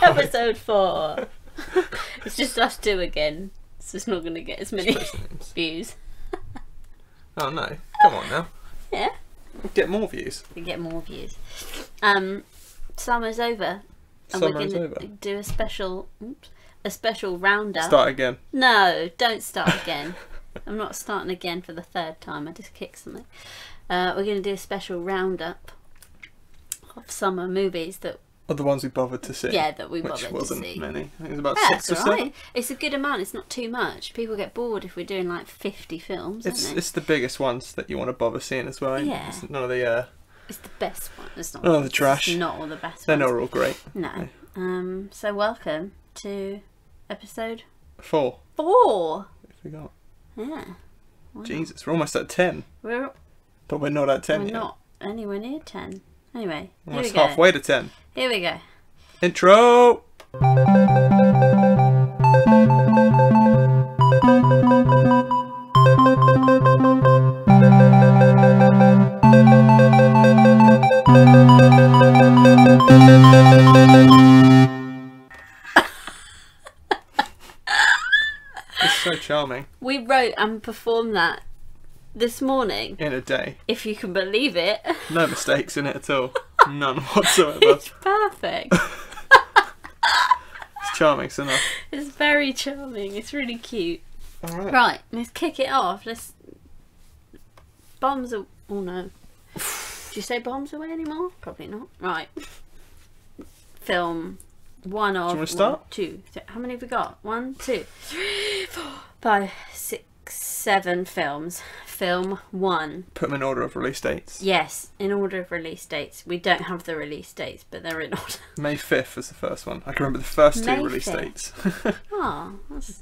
Episode 4. It's just us two again, so it's not going to get as many views. Oh no, come on now. Yeah. Get more views. We get more views. Summer's over. And Summer we're is going over. to do a special roundup. Start again. No, don't start again. I'm not starting again for the third time. I just kicked something. We're going to do a special roundup of summer movies that... Of the ones we bothered to see. Yeah, that we bothered Which to wasn't see. many. I think it was about Yeah, 6 or that's 7. right. It's a good amount. It's not too much. People get bored if we're doing like 50 films, It's the biggest ones that you want to bother seeing as well. Yeah. It's none of the... It's the best one. It's not. Oh, the trash. It's not all the best They're ones. not all great. No. So welcome to episode 4. 4. I forgot. Yeah. Wow. Jesus, we're almost at 10. We're But we're not at 10 yet. not anywhere near 10. Anyway, here Almost we go. halfway to 10. Here we go. Intro! It's so charming. We wrote and performed that this morning, In a day. if you can believe it. No mistakes in it at all. None whatsoever. It's perfect. It's charming, so enough. It's very charming. It's really cute. Alright. Right, let's kick it off. Let's... Bombs are... Oh no. Do you say bombs away anymore? Probably not. Right. Film one of... Do you want to start? 1, 2... How many have we got? 1, 2, 3, 4, 5, 6, 7 films. Film 1. Put them in order of release dates. Yes, in order of release dates. We don't have the release dates, but they're in order. May 5th was the first one. I can remember the first May 2 release 5th. dates. Oh, that's...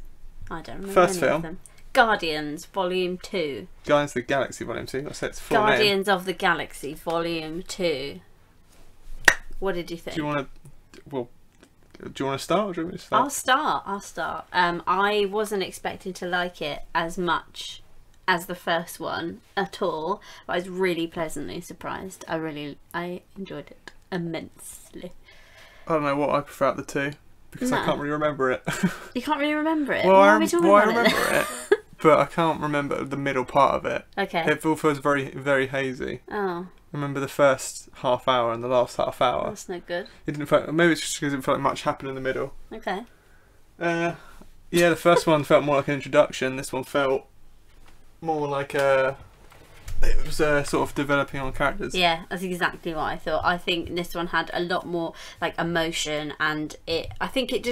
I don't remember First any film. of them. Guardians, Volume 2. Guardians of the Galaxy Volume 2. I said it's full name. Guardians of the Galaxy, Volume 2. What did you think? Do you want to... Well, do you want to start or do you want me to start? I'll start. I wasn't expecting to like it as much as the first one at all, but I was really pleasantly surprised. I enjoyed it immensely. I don't know what I prefer out the 2. Because I No. can't really remember it. You can't really remember it? Well, Why I are we talking I about remember it? it, but I can't remember the middle part of it. Okay. It all feels very, very hazy. Oh, I remember the first half hour and the last half hour. that's no good. It didn't feel, maybe it's just because it felt like much happened in the middle. Okay. Yeah, the first one felt more like an introduction. This one felt more like it was sort of developing on characters. Yeah, that's exactly what I thought. I think this one had a lot more like emotion, and I think it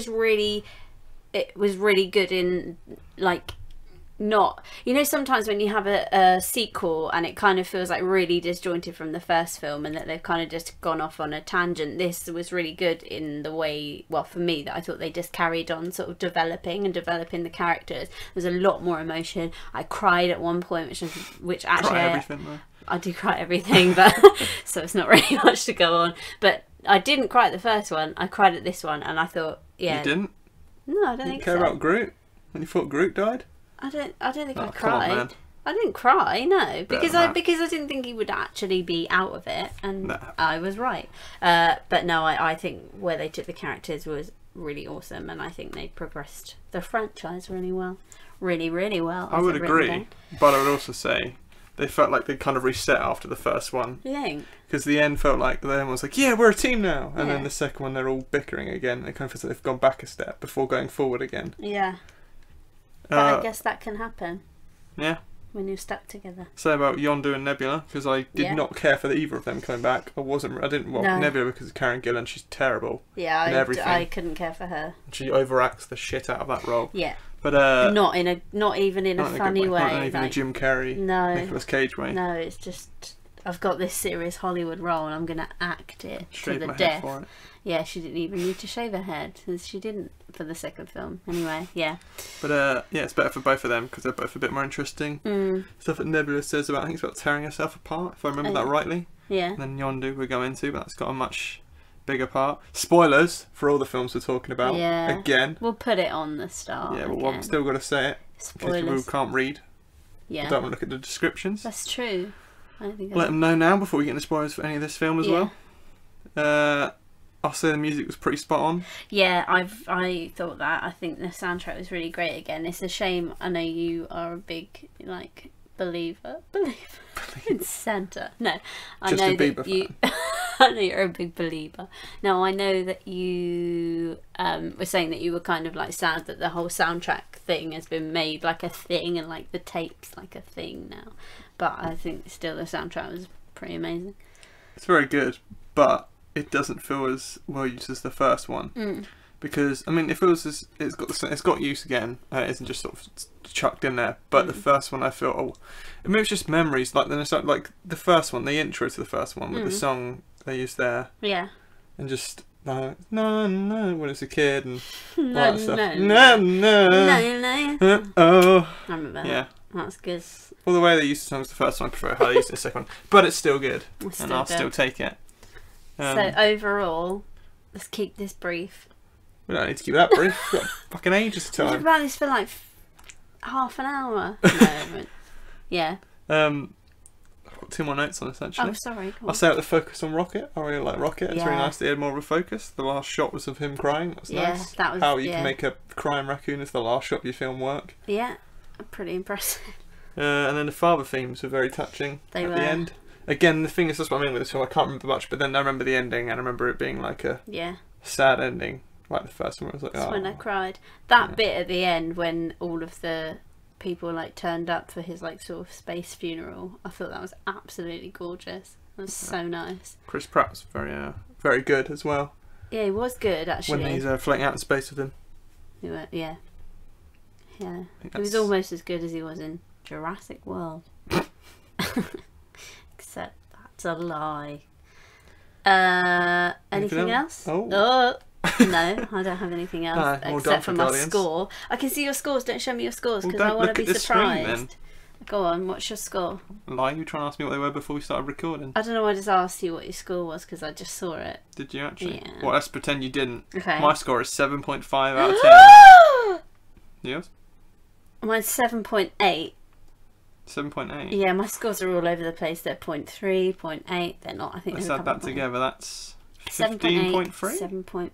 was really good in like not, you know, sometimes when you have a sequel and it kind of feels like really disjointed from the first film and that they've kind of just gone off on a tangent. This was really good in the way, well, for me, that I thought they just carried on sort of developing the characters. There's a lot more emotion. I cried at one point, which actually Cry everything though. I do cry at everything, but so it's not really much to go on. But I didn't cry at the first one. I cried at this one, and I thought, yeah. You didn't? No, I don't You think didn't care so. about Groot when you thought Groot died? I don't think Oh, I come on, cried. man. I didn't cry, no, because than that. because I didn't think he would actually be out of it, and No. I was right. But no, I think where they took the characters was really awesome, and I think they progressed the franchise really well, really well. I as would I've written agree, down. but I would also say they felt like they kind of reset after the first one. You think? Because the end felt like everyone was like, yeah, we're a team now. And Yeah. then the second one, they're all bickering again. It kind of feels like they've gone back a step before going forward again. Yeah. But I guess that can happen Yeah. when you're stuck together. Say about Yondu and Nebula, because I did Yeah. not care for either of them coming back. I didn't, well, No. Nebula because of Karen Gillan, she's terrible. Yeah, And everything. I couldn't care for her. She overacts the shit out of that role. Yeah, But, not even in a not in a good funny way. Not even a like, Jim Carrey, no, Nicolas Cage way. no, it's just I've got this serious Hollywood role and I'm gonna act it Shave to the my head death. for it. Yeah, she didn't even need to shave her head, because she didn't for the second film. Anyway, yeah. But yeah, it's better for both of them because they're both a bit more interesting. Stuff that Nebula says about, I think it's about tearing herself apart, if I remember that rightly. Yeah. And then Yondu we'll go into, but that's got a much bigger part. Spoilers for all the films we're talking about. Yeah. Again. We'll put it on the start. Yeah, but again. I've still got to say it. In case people Spoilers. can't read. Yeah. Don't want to look at the descriptions. That's true. I don't think Let them know now before we get into spoilers for any of this film as well. I'll say the music was pretty spot on. Yeah, I thought that. I think the soundtrack was really great again. It's a shame. I know you are a big like believer in Santa. No, I Just know a Bieber that you. fan. I know you're a big believer. No, I know that you were saying that you were kind of like sad that the whole soundtrack thing has been made like a thing and like the tapes like a thing now. But I think still the soundtrack was pretty amazing. It's very good, but it doesn't feel as well used as the first one. Because I mean, it feels as it's got use again. It isn't just sort of chucked in there. But the first one, I feel, I mean, it's just memories. Like like the first one, the intro to the first one with the song they used there. Yeah. And just like no when it's a kid and all No, that stuff. no. No. Oh. I remember that. Yeah. That's good. Well, the way they used the songs the first one, I prefer how they used it the second one. But it's still good, It's and still I'll good. still take it. So overall, let's keep this brief. We don't need to keep that brief. We've got fucking ages of We've talked time. about this for like half an hour. No, I haven't. Yeah. I've got 2 more notes on this actually. Oh, sorry. Go I'll on. say at the focus on Rocket. I really like Rocket. It's really Yeah. nice that he had more of a focus. The last shot was of him crying. That was Yeah, nice. that was- how you yeah. can make a crying raccoon as the last shot of your film work. Yeah. Pretty impressive. And then the father themes were very touching They at were. the end. Again, the thing is, that's what I mean with this film. I can't remember much, but then I remember the ending, and I remember it being like a Yeah. sad ending, like the first one. It was like, That's oh. when I cried. That Yeah. bit at the end when all of the people like turned up for his like sort of space funeral. I thought that was absolutely gorgeous. It was so nice. Chris Pratt was very good as well. Yeah, he was good actually. When he's floating out in space with him. Yeah. Yeah. I think He was that's- almost as good as he was in Jurassic World. Except that's a lie. Anything else? Oh. No, I don't have anything else No, more except for Dunkirk my Guardians. score. I can see your scores. Don't show me your scores Well, because I don't want to look be at the screen, surprised. then. Go on. What's your score? Lie, you trying to ask me what they were before we started recording? I don't know. I just asked you what your score was because I just saw it. Did you actually? Yeah. Well, let's pretend you didn't. Okay. My score is 7.5 out of 10. Yours? Mine's 7.8. 7.8. Yeah, my scores are all over the place. They're 0.3, 0.8. They're not. I think Let's there's a add couple that of together. That's 7.8, 15.3.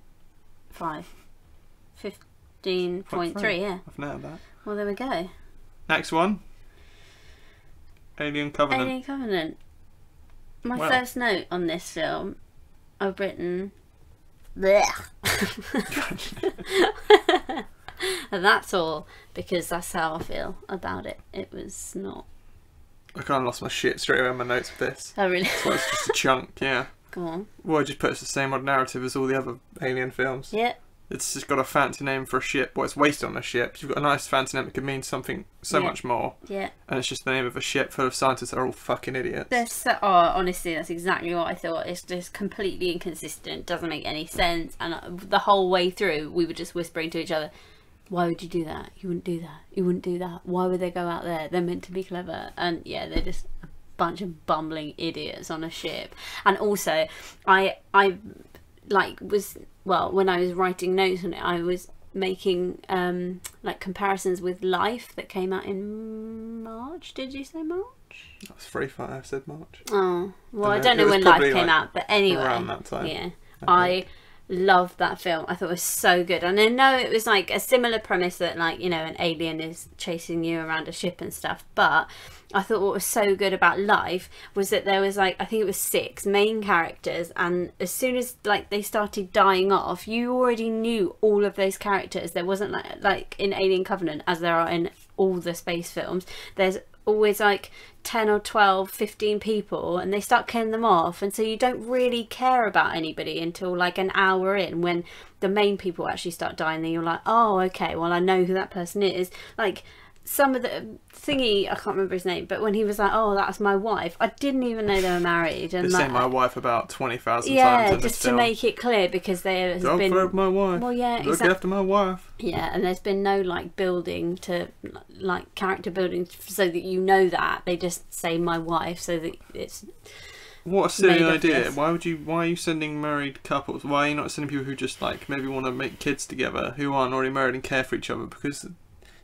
7.5. 15.3, yeah. I've nailed that. Well, there we go. Next one. Alien Covenant. Alien Covenant. My Well. first note on this film, I've written... Blech. And that's all, because that's how I feel about it. It was not... I kind of lost my shit straight away in my notes with this. Oh, really? So it's just a chunk, yeah. Go on. Well, it just puts the same odd narrative as all the other Alien films. Yeah. It's just got a fancy name for a ship. Well, it's based on a ship. You've got a nice fancy name that could mean something so Yeah. much more. Yeah. And it's just the name of a ship full of scientists that are all fucking idiots. There's so, honestly, that's exactly what I thought. It's just completely inconsistent. Doesn't make any sense. And the whole way through, we were just whispering to each other, why would you do that? You wouldn't do that. You wouldn't do that. Why would they go out there? They're meant to be clever. And yeah, they're just a bunch of bumbling idiots on a ship. And also, I like was, well, when I was writing notes on it, I was making like comparisons with Life that came out in March. Did you say March? That's 3-5. I said March. Oh, well, I Dunno. don't know It was when Life probably, came like, out, but anyway, around that time, yeah, I I loved that film. I thought it was so good, and I know it was like a similar premise that, like, you know, an alien is chasing you around a ship and stuff, but I thought what was so good about Life was that there was, like, I think it was 6 main characters, and as soon as, like, they started dying off, you already knew all of those characters. There wasn't like in Alien Covenant, as there are in all the space films, there's always like 10 or 12, 15 people, and they start killing them off, and so you don't really care about anybody until like an hour in, when the main people actually start dying. Then you're like, oh, okay, well, I know who that person is. Like some of the thingy, I can't remember his name, but when he was like, oh, that's my wife, I didn't even know they were married. And They like, say my wife about 20,000 times yeah, in this just to film. make it clear, because there has Don't been throw my wife. well, yeah, Look after my wife. yeah, and there's been no like building to like character building so that you know that. They just say my wife so that it's What a silly made of idea. this. Why are you sending married couples? Why are you not sending people who just like maybe want to make kids together, who aren't already married and care for each other? Because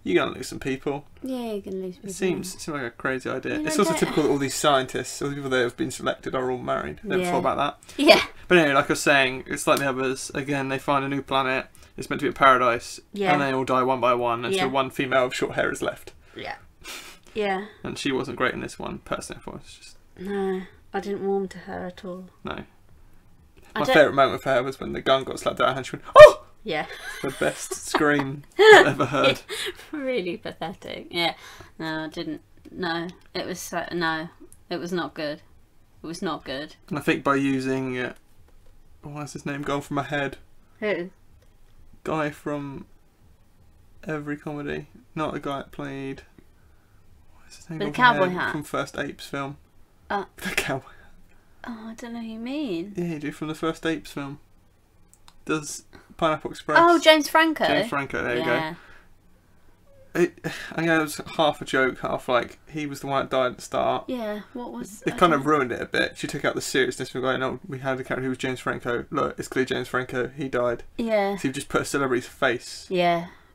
you're going to lose some people. Yeah, you're going to lose people. It seems like a crazy idea. You know, it's also typical that all these scientists, all the people that have been selected, are all married. Never thought about that. Yeah. But anyway, like I was saying, it's like the others. Again, they find a new planet. It's meant to be a paradise. Yeah. And they all die one by one. And so one female with short hair is left. Yeah. Yeah. And she wasn't great in this one, personally. I thought it was just... No, I didn't warm to her at all. No. My favourite moment for her was when the gun got slapped out and she went, "Oh!" Yeah. The best scream I've ever heard. Really pathetic. Yeah. No, I didn't. No. It was so... No. It was not good. It was not good. And I think by using... what's his name gone from my head? Who? Guy from every comedy. Not the guy that played... What's his name? With the cowboy hat? From first Apes film. The cowboy. Oh, I don't know who you mean. Yeah, you do, from the first Apes film. Does Pineapple Express. Oh, James Franco. James Franco, there you go. I know it was half a joke, half like he was the one that died at the start. Yeah, what was... It kind of ruined it a bit. She took out the seriousness of going, "No, we had a character who was James Franco. Look, it's clear James Franco, he died." Yeah. So you've just put a celebrity's face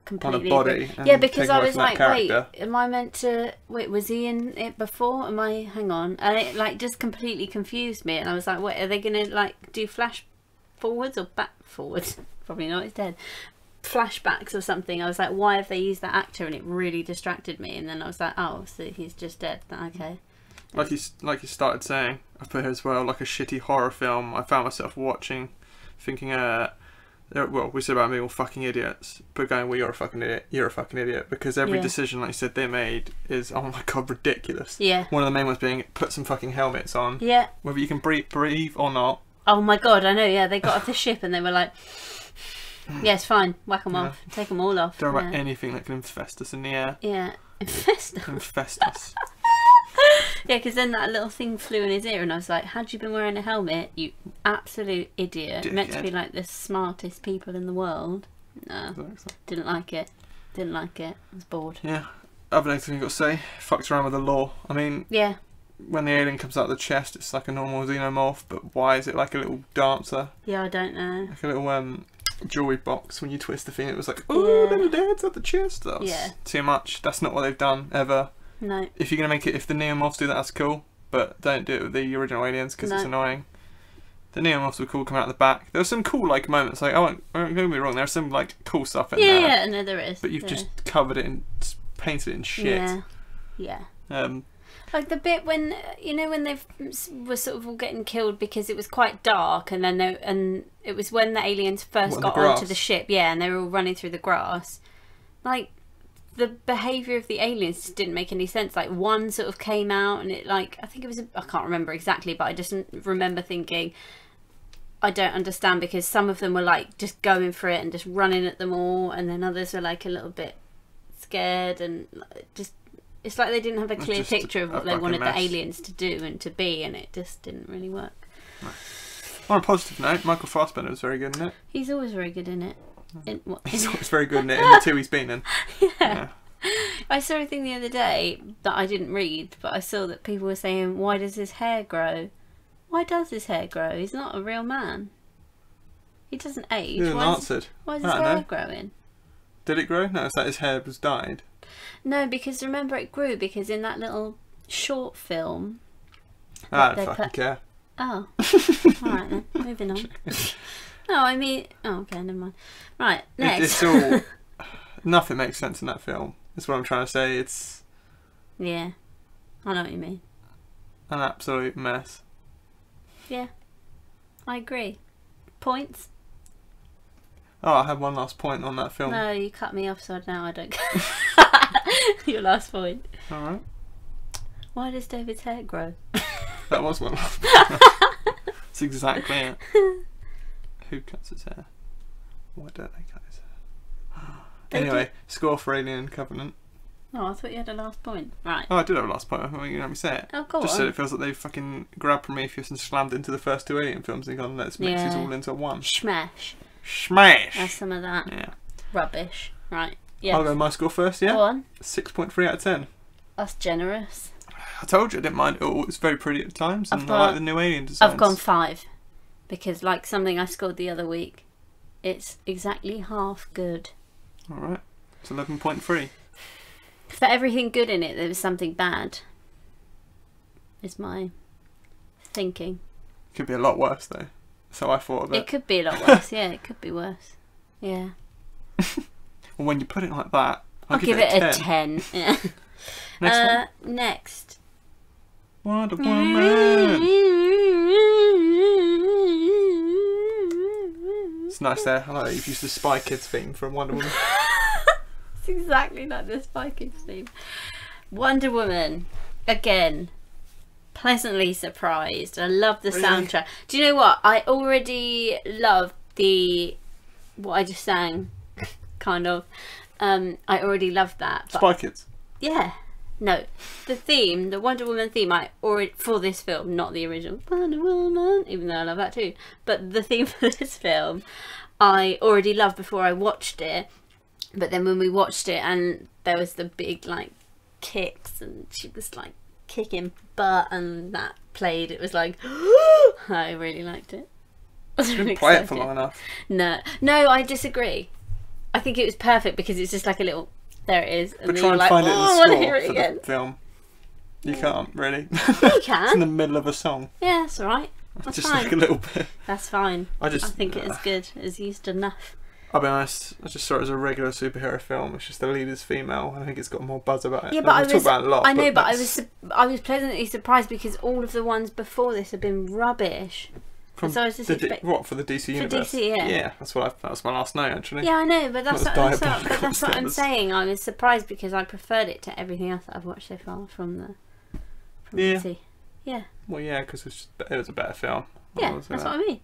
completely on a body. yeah, because I was like, wait, am I meant to... Wait, was he in it before? Am I... Hang on. And it like just completely confused me. And I was like, what, are they going to like do flash forwards or back forwards? Probably not, he's dead. Flashbacks or something. I was like, why have they used that actor? And it really distracted me. And then I was like, oh, so he's just dead. Okay. Like you started saying, I put here as well, like a shitty horror film. I found myself watching, thinking, well, we said about being all fucking idiots, but going, well, you're a fucking idiot. You're a fucking idiot, because every decision, like you said, they made is, oh my god, ridiculous. Yeah. One of the main ones being, put some fucking helmets on. Yeah. Whether you can breathe or not. Oh my god, I know. Yeah, they got off the ship and they were like. Yes, fine. Whack them off. Take them all off. Don't worry about anything that can infest us in the air. Yeah. Infest us? Infest us. Yeah, because then that little thing flew in his ear and I was like, had you been wearing a helmet, you absolute idiot. Dickhead. Meant to be like the smartest people in the world. No. Exactly. Didn't like it. Didn't like it. I was bored. Yeah. Other thing you've got to say, fucks around with the law. I mean... Yeah. When the alien comes out of the chest, it's like a normal xenomorph, but why is it like a little dancer? Yeah, I don't know. Like a little, jewelry box. When you twist the thing, it was like, oh, little dance at the chest. That's too much. That's not what they've done ever. No. If you're gonna make it, if the neomorphs do that, that's cool. But don't do it with the original aliens because it's annoying. The neomorphs were cool coming out the back. There were some cool like moments. Like I won't get me wrong. There's some like cool stuff in there. Yeah, no, there is. But you've just covered it and painted it in shit. Yeah. Like the bit when when they were sort of all getting killed because it was quite dark, and then it was when the aliens first got onto the ship, and they were all running through the grass. Like the behaviour of the aliens just didn't make any sense. Like one sort of came out, and it like I think it was I can't remember exactly, but I just remember thinking I don't understand because some of them were like just going for it and just running at them all, and then others were like a little bit scared and just. It's like they didn't have a clear picture of what they wanted the aliens to do and to be, and it just didn't really work. No. On a positive note, Michael Fassbender was very good in it. He's always very good in it. He's always very good in it, in the two he's been in. Yeah. I saw a thing the other day that I didn't read, but I saw that people were saying, why does his hair grow? Why does his hair grow? He's not a real man. He doesn't age. He hasn't answered. Why is his hair growing? Did it grow? No, it's that his hair was dyed. No, because remember it grew because in that little short film... I don't fucking care. Oh. Alright then, moving on. No, I mean... Oh, okay, never mind. Right, next. It's all... Nothing makes sense in that film. That's what I'm trying to say. It's... Yeah. I know what you mean. An absolute mess. Yeah. I agree. Points? Oh, I had one last point on that film. No, you cut me off, so now I don't care. Your last point. Alright. Why does David's hair grow? That was my last point. That's exactly it. Who cuts his hair? Why don't they cut his hair? Anyway, score for Alien Covenant. Oh, I thought you had a last point. Right. Oh, I did have a last point. I thought you let me say it. Oh, go on. Just said it feels like they fucking grabbed Prometheus and slammed into the first two Alien films and gone, let's mix these all into one. Smash. Smash! That's some of that. Yeah. Rubbish. Right. Yeah. I'll go my score first, yeah? Go on. 6.3 out of 10. That's generous. I told you I didn't mind it all. It's very pretty at times, and I like the new alien designs. I've gone 5. Because, like something I scored the other week, it's exactly half good. Alright. It's 11.3. For everything good in it, there was something bad. Is my thinking. Could be a lot worse though. So I thought of it. It could be a lot worse. Yeah, it could be worse. Yeah. Well, when you put it like that, I'll give it a 10. Yeah. Next Next. Wonder Woman. It's nice there. I like that you've used the Spy Kids theme from Wonder Woman. It's exactly like the Spy Kids theme. Wonder Woman. Again. Pleasantly surprised. I love the soundtrack. Do you know what? I already love what I just sang. Kind of. I already loved that. But Spy Kids. yeah. No. The theme, the Wonder Woman theme, I already, for this film, not the original Wonder Woman, even though I love that too. But the theme for this film, I already loved before I watched it. But then when we watched it and there was the big like kicks and she was like kicking butt and that played, it was like I really liked it. I was You really didn't play it excited. for long enough. No, I disagree. I think it was perfect because it's just like a little, there it is. And But then try you're and like, find it in oh, the I want to score hear it for again. the film. You can't really. You It's can. in the middle of a song. Yeah, that's alright. That's Just fine. like a little bit. That's fine. I think it is good. It's used enough. I'll be honest, I just saw it as a regular superhero film. It's just the lead is female. I think it's got more buzz about it. Yeah, but we talk about it a lot. I know, but I was pleasantly surprised because all of the ones before this have been rubbish. From so I was just what, for the DC universe? DC, yeah. Yeah, that was my last note actually. Yeah, I know, but that's That what, was that's what I'm diabolical. saying. I was surprised because I preferred it to everything else that I've watched so far from Yeah. DC. Yeah. Well, yeah, because it was a better film. Yeah, that's what I mean.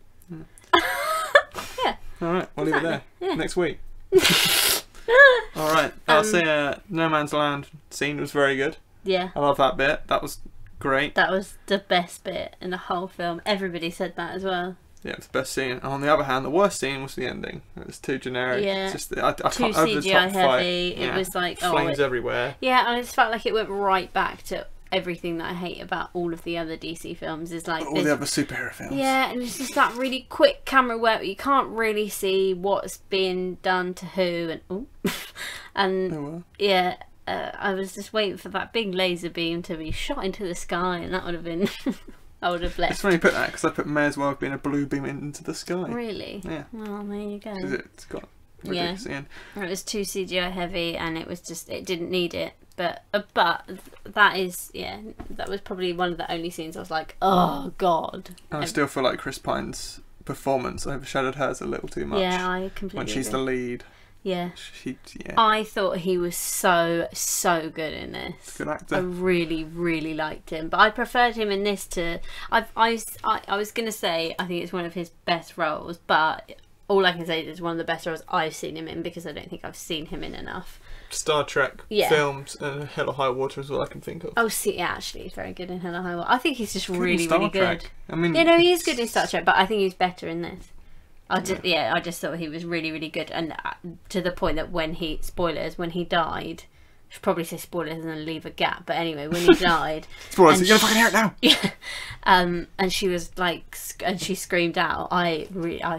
Yeah. All right, we'll leave it there. Yeah. Next week. All right, I'll say No Man's Land scene was very good. Yeah. I love that bit. That was great. That was the best bit in the whole film. Everybody said that as well. Yeah, it was the best scene. And on the other hand, the worst scene was the ending. It was too generic. Yeah. It's just, I Too can't, over the CGI top fight. heavy. It was like flames everywhere. Yeah, I just felt like it went right back to everything that I hate about all of the other DC films. Is like All the other superhero films. yeah, and it's just that really quick camera work. You can't really see what's being done to who, and Oh, well. yeah. I was just waiting for that big laser beam to be shot into the sky, and that would have been. I would have left. It's funny you put that because I put may as well have been a blue beam into the sky. Really? Yeah. Well, there you go. Because it's got ridiculous in. It was too CGI heavy, and it was just it didn't need it. But that is that was probably one of the only scenes I was like, oh god. And I still feel like Chris Pine's performance overshadowed hers a little too much. Yeah, I completely when she's agree. the lead. Yeah. Yeah. I thought he was so good in this. Good actor. I really liked him, but I preferred him in this to. I was gonna say I think it's one of his best roles, but all I can say is it's one of the best roles I've seen him in because I don't think I've seen him in enough. Star Trek films and Hell or High Water is all I can think of. Oh, see, actually, he's very good in Hell or High Water. I think he's just really Star good. Trek. I mean, he is good in Star Trek, but I think he's better in this. I just thought he was really good, and to the point that when he died, I should probably say spoilers and then leave a gap. But anyway, when he died, spoilers, you're gonna fucking hear it now. Yeah, and she was like, and she screamed out. I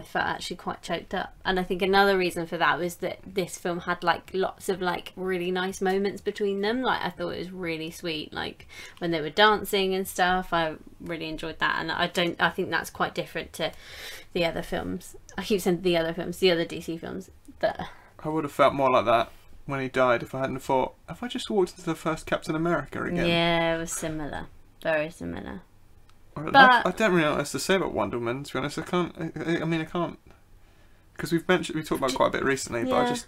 felt actually quite choked up, and I think another reason for that was that this film had like lots of like really nice moments between them. Like I thought it was really sweet, like when they were dancing and stuff. I really enjoyed that, and I think that's quite different to the other films. I keep saying the other films, the other DC films. I would have felt more like that when he died if I hadn't thought, have I just walked into the first Captain America again? Yeah, it was similar, very similar. I don't really know what else to say about Wonder Woman, to be honest. I can't, because we talked about it quite a bit recently, but I just...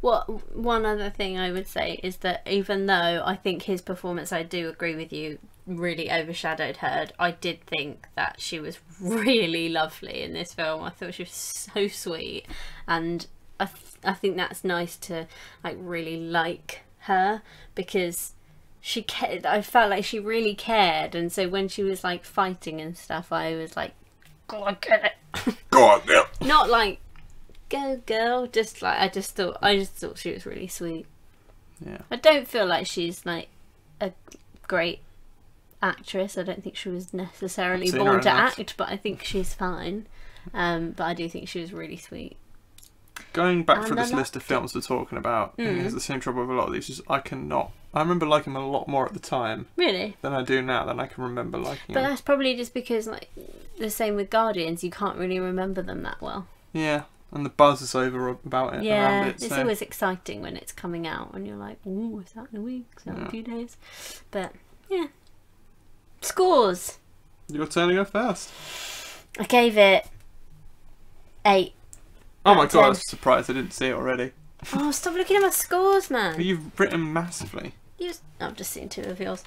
One other thing I would say is that even though I think his performance, I do agree with you, really overshadowed her, I did think that she was really lovely in this film. I thought she was so sweet, and I think that's nice to like really like her because she cared. I felt like she really cared, and so when she was like fighting and stuff, I was like, go on, get it. Go on, yeah. Not like go girl, just like I just thought she was really sweet. Yeah. I don't feel like she's like a great actress. I don't think she was necessarily Seen her born to enough. act, but I think she's fine. But I do think she was really sweet. going back And through I this list of films we're talking about, and it's the same trouble with a lot of these, is I remember liking them a lot more at the time Really? than I do now, than I can remember liking But them. that's probably just because, like, the same with Guardians, you can't really remember them that well. Yeah, and the buzz is over about it, around Yeah, it. it's So. always exciting when it's coming out, and you're like, ooh, is that in a week? Is that in a few days? But, yeah. Scores! Your turn to go first. I gave it 8. Oh my Out of god, I 10. was surprised I didn't see it already. Oh, stop looking at my scores, man. You've written massively. I've just seen 2 of yours.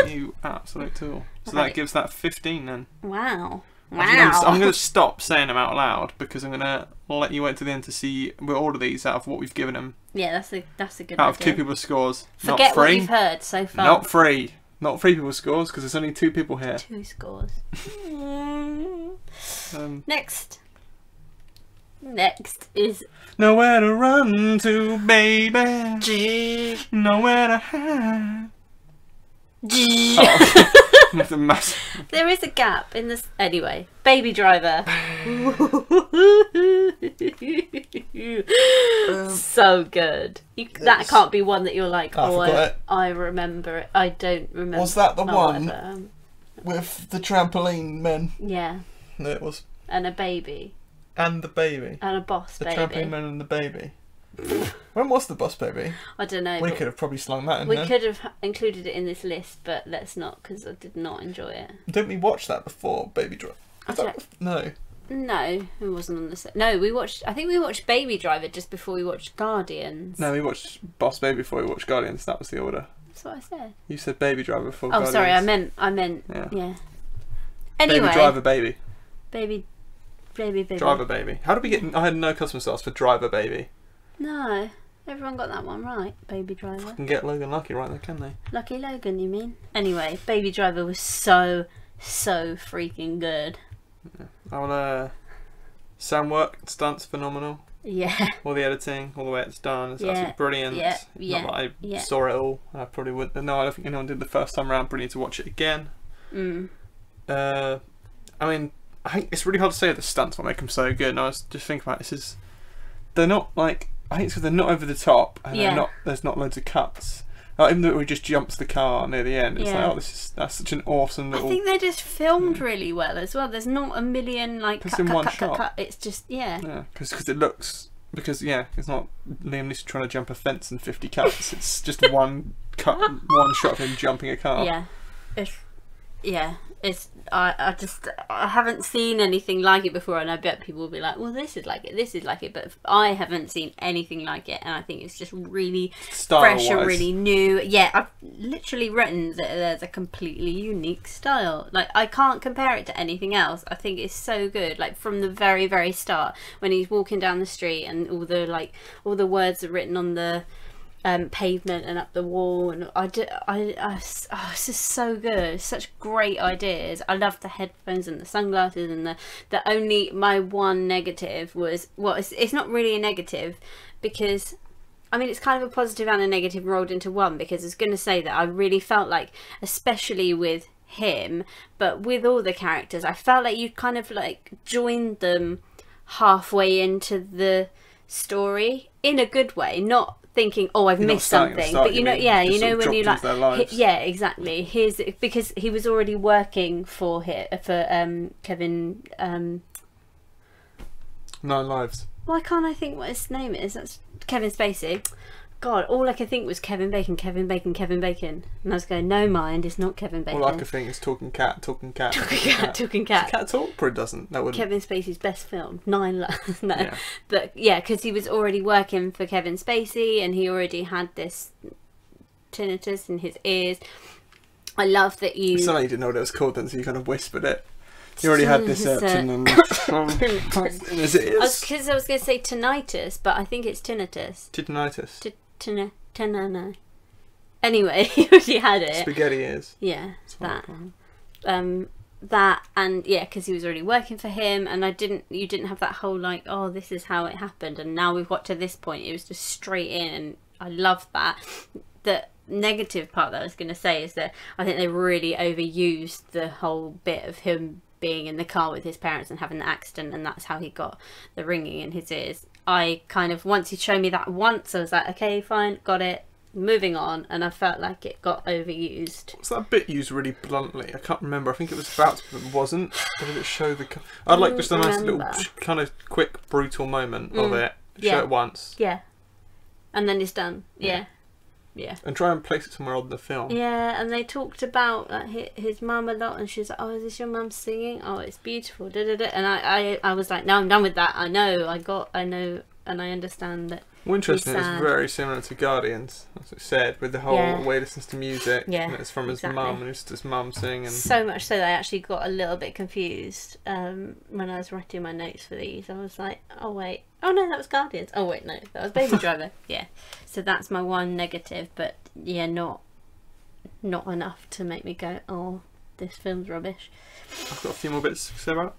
You absolute tool. So Right. that gives that 15 then. Wow. I'm going to stop saying them out loud because I'm going to let you wait to the end to see we'll order these out of what we've given them. Yeah, that's a good Out of idea. 2 people's scores. Forget not what 3. you've heard so far. Not 3. Not 3 people's scores because there's only 2 people here. 2 scores. Next is Nowhere to run to, baby. Nowhere to hide. Oh, that's a massive. There is a gap in this. Anyway, Baby Driver. So good. That can't be one that you're like, I forgot it. I remember it. I don't remember. Was that the one? whatever. With the trampoline men. Yeah. No, it was. And a baby. And the baby. And a boss The baby. trampoline man and the baby. When was the boss baby? I don't know. We but could have probably slung that in we there. could have included it in this list, but let's not, because I did not enjoy it. Didn't we watch that before, Baby Driver? No. No, it wasn't on the set. No, I think we watched Baby Driver just before we watched Guardians. No, we watched Boss Baby before we watched Guardians. That was the order. That's what I said. You said Baby Driver before Oh, Guardians. sorry, I meant, yeah. Anyway. Baby Driver Baby. Baby. Driver Baby. How did we get... I had no customer stars for Driver Baby. No, everyone got that one right. Baby Driver. Can get Logan Lucky right there, can they? Lucky Logan, you mean? Anyway, Baby Driver was so freaking good. Yeah. Sound work, stunts, phenomenal. Yeah. All the editing, all the way it's done, it's Yeah. absolutely brilliant. Yeah. Not that I saw it all. I probably wouldn't. No, I don't think anyone did the first time around. Probably need to watch it again. I mean, I think it's really hard to say the stunts what make them so good. And I was just thinking about this they're not like, I think it's because they're not over the top and there's not loads of cuts. Like, even though it just jumps the car near the end, it's like, oh, that's such an awesome little. I think they just filmed really well as well. There's not a million like cut. It's just Yeah, because it looks it's not Liam Neeson trying to jump a fence in 50 cuts. It's just one cut, one shot of him jumping a car. I haven't seen anything like it before, and I bet people will be like, well, this is like it, but I haven't seen anything like it, and I think it's just really fresh and really new. Yeah, I've literally written that there's a completely unique style. Like, I can't compare it to anything else. I think it's so good. Like, from the very, very start, when he's walking down the street and all the words are written on the pavement and up the wall, and it's just so good. Such great ideas. I love the headphones and the sunglasses, and my one negative was, well, it's not really a negative, because I mean, it's kind of a positive and a negative rolled into one, because I was going to say that I really felt like, especially with him, but with all the characters, I felt like you kind of like joined them halfway into the story in a good way, not thinking, oh, I've missed something, but when you like, yeah, exactly. Because he was already working for Kevin. 9 Lives. Why can't I think what his name is? That's Kevin Spacey. God, all I could think was Kevin Bacon, and I was going, no, mind, it's not Kevin Bacon. All I could think is talking cat. Talking cat. Does cat talk? Probably doesn't. That wouldn't. Kevin Spacey's best film, 9 Lives. No, yeah. But yeah, because he was already working for Kevin Spacey, and he already had this tinnitus in his ears. I love that you. It's not like you didn't know what it was called then, so you kind of whispered it. You already had this in his ears. Because I was going to say tinnitus, but I think it's tinnitus. Tinnitus. Tinnitus. Anyway, he already had it. Spaghetti ears. Yeah, that. And yeah, because he was already working for him, and you didn't have that whole like, oh, this is how it happened, and now we've got to this point. It was just straight in, and I love that. The negative part that I was going to say is that I think they really overused the whole bit of him being in the car with his parents and having the accident, and that's how he got the ringing in his ears. I kind of, once you show me that once, I was like, okay, fine, got it, moving on. And I felt like it got overused. Was that bit used really bluntly? I can't remember. I think it was about to, but it wasn't. Or did it show the... I'd like just a nice little kind of quick, brutal moment of it. Show it once. Yeah. And then it's done. Yeah. Yeah. And try and place it somewhere on the film. Yeah, and they talked about like, his mum a lot, and she was like, "Oh, is this your mum singing? Oh, it's beautiful." Da, da, da. And I was like, "No, I'm done with that. I know, and I understand that." Well, interesting. It's very similar to Guardians, as it said, with the whole way he listens to music. Yeah, and it's from his mum, and it's his mum singing. So much so that I actually got a little bit confused when I was writing my notes for these. I was like, "Oh wait, oh no, that was Guardians. Oh wait, no, that was Baby Driver." Yeah. So that's my one negative, but yeah, not enough to make me go, "Oh, this film's rubbish." I've got a few more bits to say about.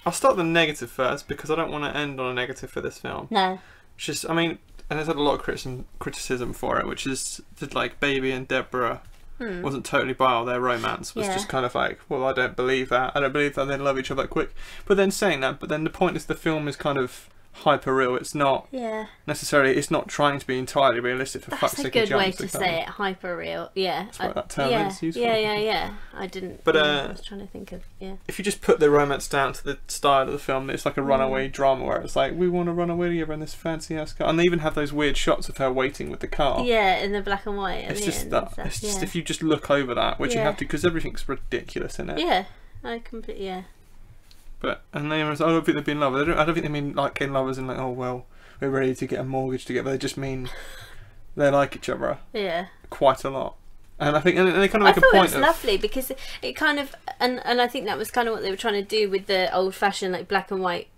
I'll start the negative first because I don't want to end on a negative for this film. No. It's just, I mean, and there's had a lot of criticism for it, which is that like Baby and Deborah wasn't totally by all their romance. Was just kind of like, well, I don't believe that. I don't believe that they love each other that quick. But then saying that, but then the point is the film is kind of hyper real. It's not necessarily. It's not trying to be entirely realistic. For fuck's sake, that's a good way to say it. Hyper real. Yeah. That's what that term is useful. Yeah. I didn't. But I was trying to think of if you just put the romance down to the style of the film, it's like a runaway drama where it's like we want to run away together in this fancy house car, and they even have those weird shots of her waiting with the car. Yeah, in the black and white. It's just that. It's just if you just look over that, which you have to, because everything's ridiculous in it. Yeah, I completely But and they was, I don't think they've been in love. I don't think they mean like getting lovers and like, oh well, we're ready to get a mortgage together. They just mean they like each other. Yeah. Quite a lot. And I think and they kind of make a point. I thought it was lovely because it kind of and I think that was kind of what they were trying to do with the old fashioned like black and white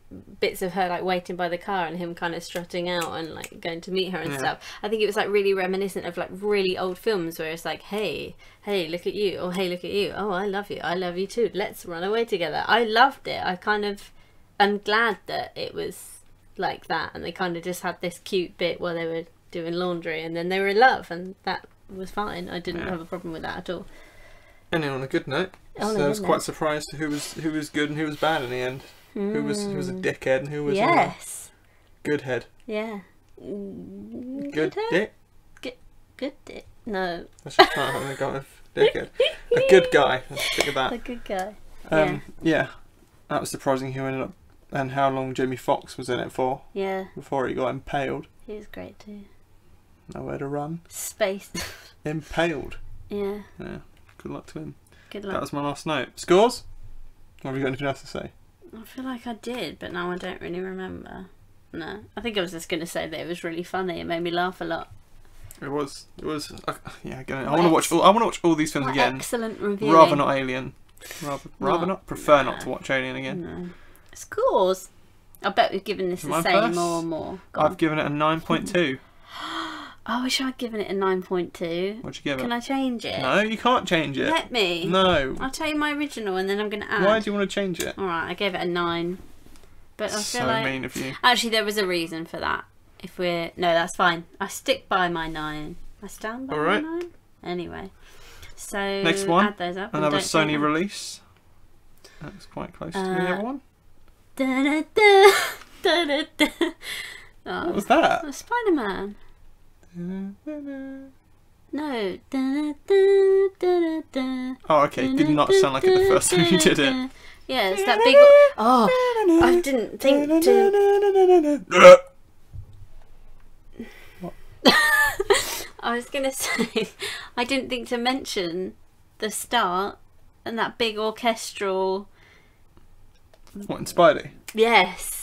bits of her like waiting by the car and him kind of strutting out and like going to meet her and stuff. I think it was like really reminiscent of like really old films where it's like, hey, look at you, or hey, look at you, oh, I love you too, let's run away together. I loved it. I'm glad that it was like that, and they kind of just had this cute bit while they were doing laundry, and then they were in love, and that was fine. I didn't have a problem with that at all. And on a good note, so I was quite surprised who was good and who was bad in the end. Who was a dickhead and who was a good head. Yeah. Good dick? Good dick. No. That's just not having a go with dickhead. A good guy. Let's stick with that. A good guy. Yeah. That was surprising who ended up and how long Jamie Foxx was in it for. Yeah. Before he got impaled. He was great too. Nowhere to run. Space. Impaled. Yeah. Yeah. Good luck to him. Good luck. That was my last note. Scores? Or have you got anything else to say? I feel like I did, but now I don't really remember. No, I think I was just going to say that it was really funny. It made me laugh a lot. It was. Yeah. Again, I want to watch all these films again. Excellent review. Rather not Alien. Rather not. Prefer not to watch Alien again. No. Scores. I bet we've given this the same more and more. I've given it a 9.2. I wish I'd given it a 9.2. What'd you give it? Can I change it? No, you can't change it. Let me. No. I'll tell you my original and then I'm going to add. Why do you want to change it? Alright, I gave it a 9. But I feel so like... mean of you. Actually, there was a reason for that. No, that's fine. I stick by my 9. I stand by my 9. Anyway. So, next one. Add those up. Another Sony release. That's quite close to the other one. Da-da-da, da-da-da. Oh, what was that? Spider-Man. No. Oh, okay. Did not sound like it the first time you did it. Yeah, it's that big... Oh, I didn't think to... What? I was going to say, I didn't think to mention the start and that big orchestral... What, in Spidey? Yes.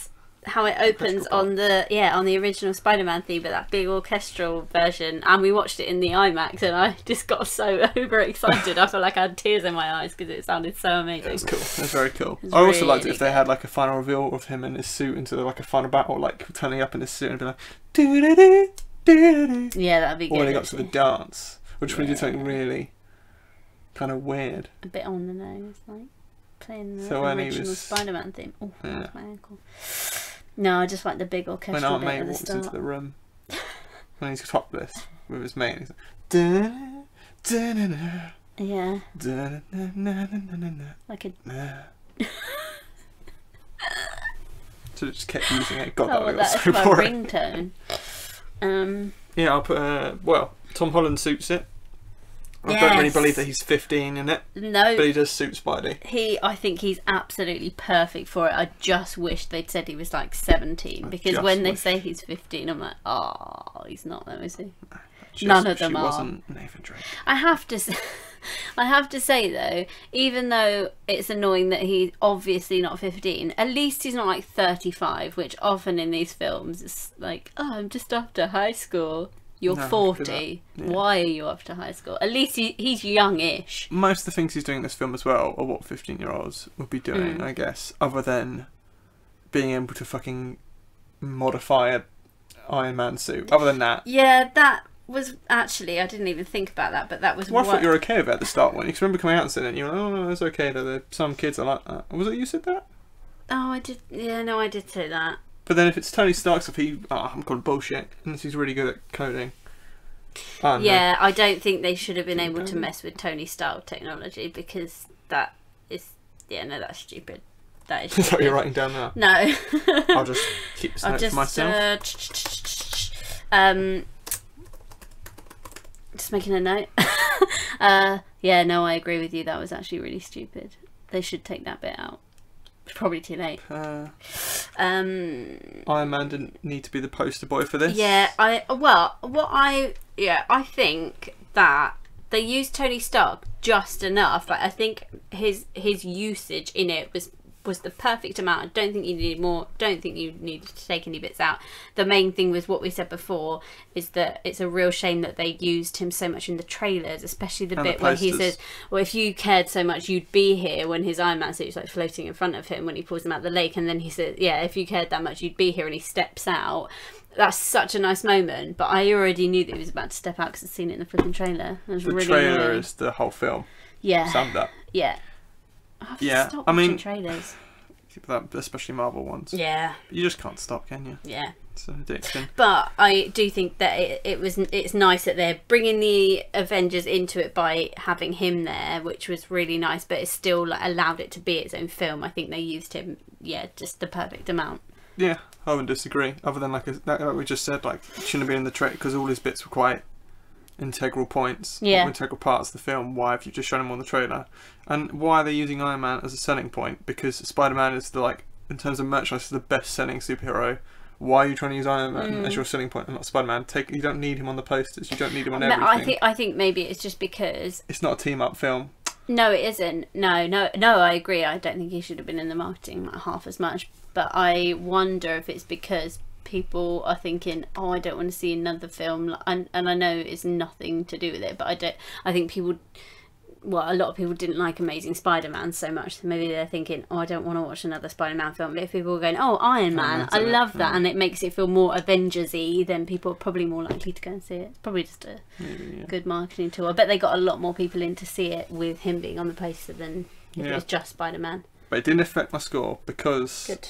How it opens on the original Spider-Man theme, but that big orchestral version, and we watched it in the IMAX, and I just got so overexcited. I felt like I had tears in my eyes because it sounded so amazing. It was cool. It was very cool. I also liked it if they had like a final reveal of him in his suit into like a final battle, like turning up in his suit and be like, doo-doo-doo-doo-doo. Yeah, that'd be good. Or when they got to the dance, which we did something really kind of weird. A bit on the nose, like playing the original Spider-Man theme. Oh, that's my ankle. No, I just like the big orchestral when Aunt bit May at the walks start. into the room when he's topless with his mate, and he's like, da, da, da, da, yeah, da, da, da, da, da, da, like a So just kept using it. God, Oh, well, that that's so my boring. ringtone. Yeah, I'll put. Well, Tom Holland suits it. I don't really Yes. believe that he's 15 in it, No, but he does suit Spidey. I think he's absolutely perfect for it. I just wish they'd said he was like 17, because when they say he's 15, I'm like, oh, he's not though, is he? None of them she are. wasn't Nathan Drake. I have to say though, even though it's annoying that he's obviously not 15, at least he's not like 35, which often in these films is like, oh, I'm just after high school. You're No, 40. Yeah. Why are you after high school? At least he's youngish. Most of the things he's doing in this film as well are what 15-year-olds would be doing, I guess, other than being able to fucking modify a Iron Man suit. Other than that. Yeah, that was actually, I didn't even think about that, but that was Well, I thought you were okay with it at the start when you remember coming out and saying it, and you were like, oh, it's okay that some kids are like that. Was it you said that? Oh, I did. Yeah, no, I did say that. But then if it's Tony Stark stuff, I'm calling bullshit, unless he's really good at coding. Yeah, I don't think they should have been able to mess with Tony Stark technology, because that is, that's stupid. That is That's what stupid. you're writing down now. No. I'll just keep this note to myself. Just making a note. Yeah, no, I agree with you. That was actually really stupid. They should take that bit out. It's probably too late. Iron Man didn't need to be the poster boy for this. Yeah, I think that they used Tony Stark just enough. Like, I think his usage in it was the perfect amount. I don't think you needed more. Don't think you needed to take any bits out. The main thing was what we said before, is that it's a real shame that they used him so much in the trailers, especially the bit where he says, well, if you cared so much you'd be here, when his Iron Man suit's like floating in front of him when he pulls him out of the lake, and then he says, yeah, if you cared that much you'd be here, and he steps out. That's such a nice moment, but I already knew that he was about to step out because I'd seen it in the flipping trailer. It was The really trailer annoying. is the whole film. Yeah. Summed up. Yeah. Stop I mean, watching trailers. Especially Marvel ones. Yeah. You just can't stop, can you? Yeah. It's an addiction. But I do think that it's nice that they're bringing the Avengers into it by having him there, which was really nice, but it still allowed it to be its own film. I think they used him, just the perfect amount. Yeah, I wouldn't disagree. Other than like we just said, like, it shouldn't have been in the trailer because all his bits were quite integral points, integral parts of the film. Why have you just shown him on the trailer? And why are they using Iron Man as a selling point? Because Spider-Man is in terms of merchandise, is the best selling superhero. Why are you trying to use Iron Man as your selling point and not Spider-Man? You don't need him on the posters. You don't need him on everything. I think maybe it's just because it's not a team-up film. No, it isn't. No, I agree. I don't think he should have been in the marketing half as much. But I wonder if it's because people are thinking, oh, I don't want to see another film, and I know it's nothing to do with it, but I think people, a lot of people didn't like Amazing Spider-Man so much, so maybe they're thinking, oh, I don't want to watch another Spider-Man film. But if people are going, oh, Iron Man, I love that, and it makes it feel more Avengers-y, then people are probably more likely to go and see it. It's probably just a good marketing tool. I bet they got a lot more people in to see it with him being on the poster than if it was just Spider-Man. But it didn't affect my score because Good.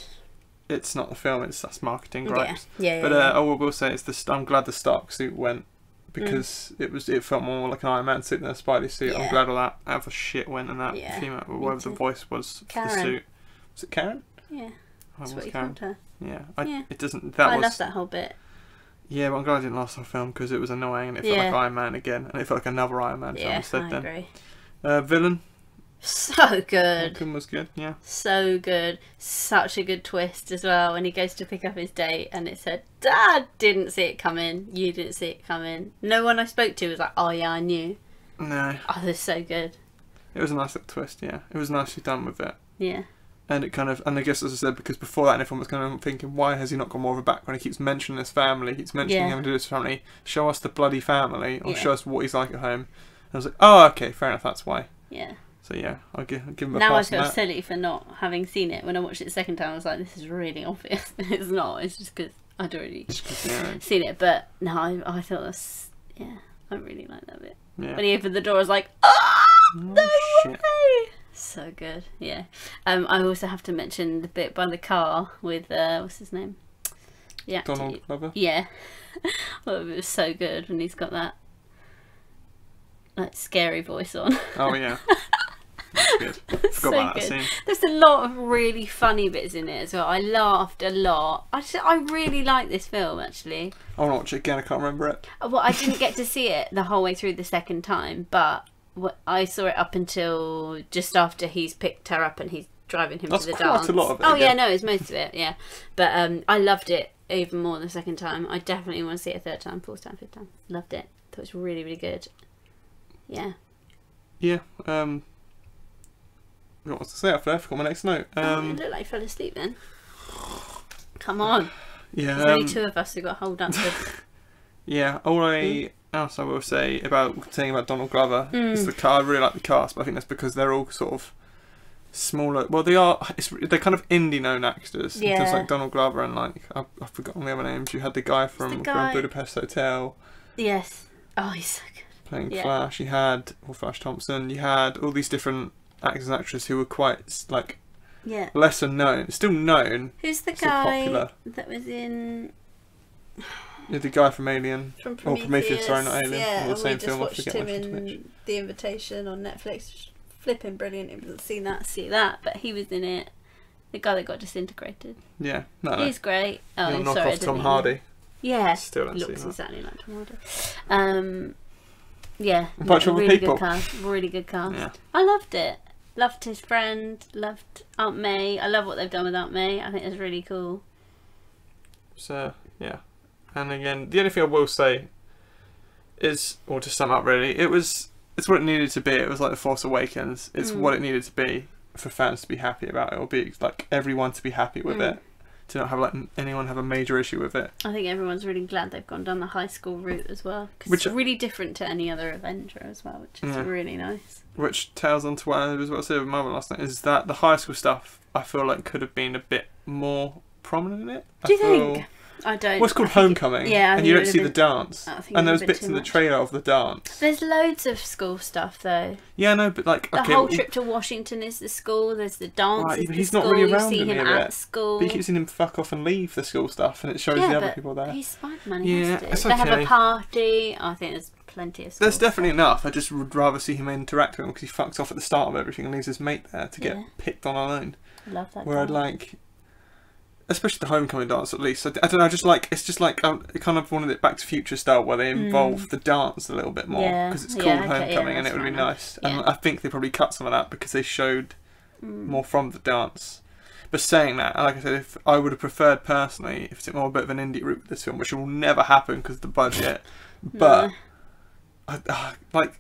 It's not the film, that's marketing gripes. Yeah. But I will say I'm glad the Stark suit went, because it felt more like an Iron Man suit than a Spidey suit. Yeah. I'm glad all that other shit went in that female, whatever the voice was for the suit. Was it Karen? Yeah. That's what you Karen. called her. Yeah. It doesn't. I love that whole bit. Yeah, but I'm glad I didn't last the film because it was annoying and it felt like Iron Man again, and it felt like another Iron Man film instead. I agree. Villain. So good. Malcolm was good, yeah. So good. Such a good twist as well when he goes to pick up his date and it said, Dad didn't see it coming. You didn't see it coming. No one I spoke to was like, oh yeah, I knew. No. Oh, that's so good. It was a nice little twist, yeah. It was nicely done with it. Yeah. And it kind of, and I guess as I said, because before that everyone was kind of thinking, why has he not got more of a background? He keeps mentioning his family, he keeps mentioning having to do this family. Show us the bloody family, or show us what he's like at home. And I was like, oh, okay, fair enough, that's why. Yeah. So yeah, I'll give him a now pass. I feel silly for not having seen it. When I watched it the second time, I was like, this is really obvious. It's not. It's just because I'd already seen it. But no, I thought that's, I really like that bit. Yeah. When he opened the door, I was like, no way! So good, yeah. I also have to mention the bit by the car with, what's his name? Yeah. Donald Glover? Yeah. Well, it was so good when he's got that scary voice on. Oh yeah. Good. Forgot So about good. that scene. There's a lot of really funny bits in it as well. I laughed a lot. I really like this film, actually. I want to watch it again. I can't remember it. Well, I didn't get to see it the whole way through the second time, but I saw it up until just after he's picked her up and he's driving him to the dance. That's quite a lot of it. Oh, again. yeah, no, it's most of it, yeah. But I loved it even more the second time. I definitely want to see it a third time, fourth time, fifth time. Loved it. Thought it was really, really good. Yeah. Yeah. What was to say after that? I forgot my next note. It looked like you fell asleep then. Come on. Yeah. There's only two of us who got hold up with. Yeah. All else I will say about Donald Glover is the car. I really like the cast, but I think that's because they're all sort of smaller. Well, they're kind of indie known actors. Yeah. Just like Donald Glover and like I've forgotten the other names. You had the guy from Grand Budapest Hotel. Yes. Oh, he's so good. Playing Flash. You had Flash Thompson. You had all these different actors and actresses who were quite like lesser known, still known. Who's the still guy popular. that was in? Yeah, the guy from Alien. From Prometheus. Or Prometheus, sorry, not Alien. Yeah, Or the same we just film. I watched forget him which in The Invitation on Netflix. Flipping brilliant. If you've seen that, see that. But he was in it. The guy that got disintegrated. Yeah, no. He's great. Oh, You'll knock sorry, off Tom Hardy. Yeah, Still don't looks see that. exactly like Tom Hardy. Yeah, A bunch of other really people. good cast. Really good cast. Yeah. I loved it. Loved his friend. Loved Aunt May. I love what they've done with Aunt May. I think it's really cool. So yeah, and again, the only thing I will say is, or to sum up, really, it's what it needed to be. It was like The Force Awakens. It's what it needed to be for fans to be happy about it, or be like everyone to be happy with it. To not have like anyone have a major issue with it. I think everyone's really glad they've gone down the high school route as well, because it's really different to any other Avenger as well, which is really nice. Which tails on to what I was about to say with Marvel last night, is that the high school stuff I feel like could have been a bit more prominent in it. Do you think? I don't. What's called Homecoming, and you don't see the dance. And there was bits in the trailer of the dance. There's loads of school stuff though. Yeah, no, but like the whole trip to Washington is the school. There's the dance. Right, but he's not really around. You see him at school. But you keep seeing him fuck off and leave the school stuff, and it shows the other people there. He's Spider-Man. Yeah, it's okay. They have a party. I think there's plenty of. There's definitely enough. I just would rather see him interact with him, because he fucks off at the start of everything and leaves his mate there to get picked on alone. I love that. Where I'd like. Especially the homecoming dance, at least. I don't know. It's just like I kind of wanted it Back to Future style, where they involve the dance a little bit more, because it's called Homecoming, and it would be nice. And I think they probably cut some of that because they showed more from the dance. But saying that, like I said, if I would have preferred personally if it's more a bit of an indie route with this film, which will never happen because of the budget. But I don't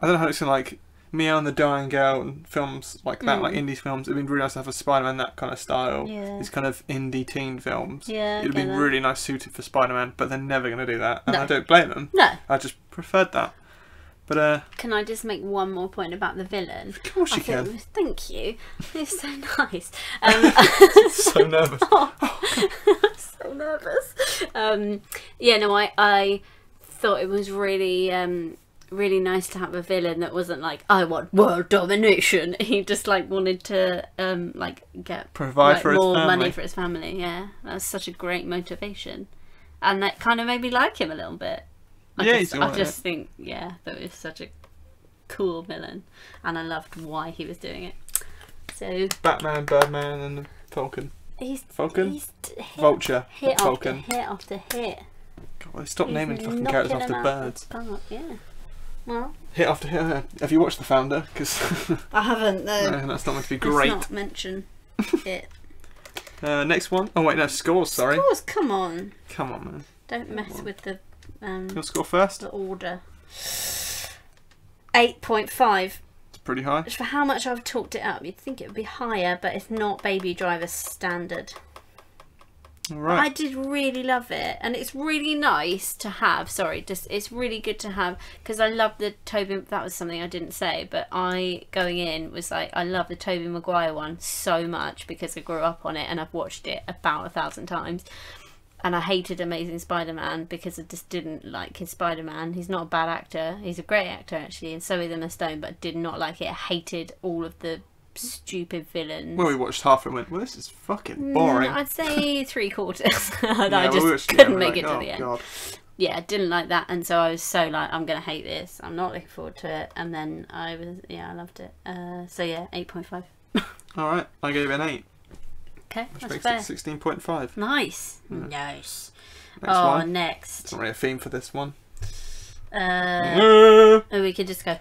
know how it's gonna like. Meow and the Dying Girl and films like that, like indie films. It'd be really nice to have a Spider-Man that kind of style. Yeah. These kind of indie teen films. Yeah, it'd be really nice suited for Spider-Man, but they're never going to do that, and I don't blame them. No, I just preferred that. But can I just make one more point about the villain? Of course you can. Thank you. It's so nice. So nervous. So nervous. Yeah, no, I thought it was really. Really nice to have a villain that wasn't like, I want world domination. He just like wanted to provide for more his family. money for his family. Yeah, that's such a great motivation, and that kind of made me like him a little bit. I just think that was such a cool villain, and I loved why he was doing it. So Batman, Birdman, and the Falcon. Vulture, hit Falcon. After hit after hit. God, stop naming fucking characters after birds. Yeah. Well, hit after hit. Have you watched The Founder? Because I haven't. No, that's not meant to be great. Let's not mention it. Next one. Oh wait, no, scores. Sorry. Scores. Come on, man. Don't mess with the. Your score first. The order. 8.5. It's pretty high. For how much I've talked it up, you'd think it would be higher, but it's not Baby Driver standard. Right. I did really love it, and it's really nice to have. It's really good to have, because I love the Tobey. That was something I didn't say, but going in was like, I love the Tobey Maguire one so much because I grew up on it and I've watched it about 1,000 times. And I hated Amazing Spider-Man because I just didn't like his Spider-Man. He's not a bad actor. He's a great actor actually, and so is Emma Stone. But I did not like it. I hated all of the stupid villains. Well, we watched half and went, well, this is fucking boring. I'd say 3/4. I just couldn't make it to the end. yeah, didn't like that, and so I was so like, I'm gonna hate this. I'm not looking forward to it, and then I loved it. So yeah, 8.5. All right, I gave it an 8. Okay, Which that's makes fair. it 16.5. Nice, nice. Next Oh, one. next. It's not really a theme for this one. Oh, we could just go.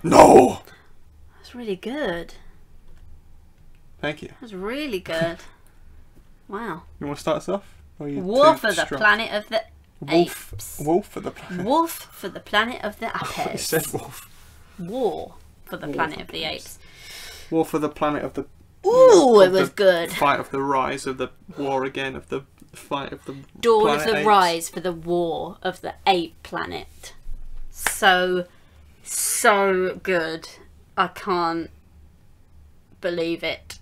No. That's really good. Thank you. That's really good. Wow. You want to start us off? Or are you War too for the strong? planet of the apes. Wolf for the planet. Wolf for the planet of the You apes. said wolf. War for the War planet for of the apes. War for the planet of the. Ooh, of it was the good. Fight of the rise of the war again of the fight of the. Dawn of planet the apes. rise for the war of the ape planet. So good. I can't believe it.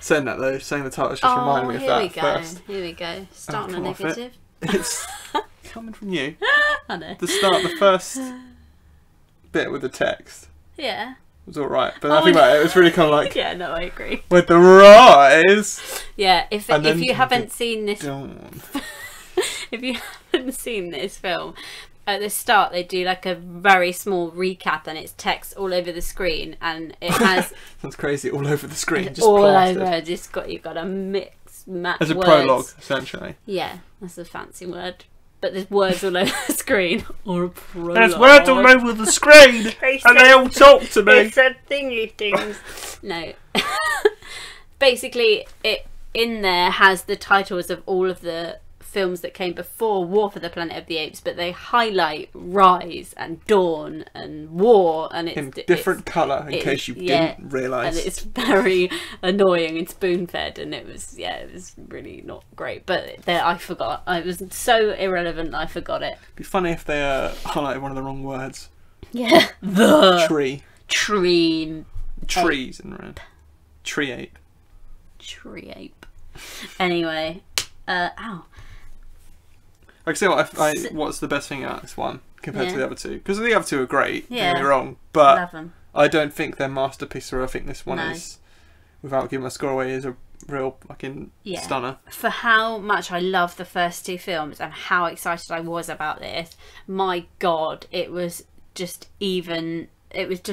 Saying that though, saying the title just reminded me of that first. Here we go. Start on a come off it. negative. It's coming from you. I know. The first bit with the text Yeah. was alright, but I think about it was really kind of like Yeah, no, I agree. with the rise. Yeah, if And then you haven't seen this Dawn. if you haven't seen this film, at the start they do like a very small recap and it's text all over the screen, and it has Sounds crazy, all over the screen, just all plastered. over. Just you've got a mix match. As a words. prologue, essentially. Yeah, that's a fancy word. But there's words all over the screen, or a prologue. There's words all over the screen, and they all talk to me. They said thingy things. No. Basically, it in there has the titles of all of the films that came before War for the Planet of the Apes, but they highlight Rise and Dawn and War, and it's In different colour, in case you didn't realise. And it's very annoying and spoon-fed, and it was really not great. But there, I forgot. I was so irrelevant, I forgot it. It'd be funny if they highlighted one of the wrong words. Yeah, Tree. Trees in red. Tree ape. Tree ape. Anyway, ow. I can say what's the best thing about this one compared to the other two, because the other two are great. Don't Yeah. get me wrong, but Love 'em. I don't think they're masterpieces. I think this one No. is, without giving my score away, is a real fucking stunner. For how much I love the first two films and how excited I was about this, my God, it was just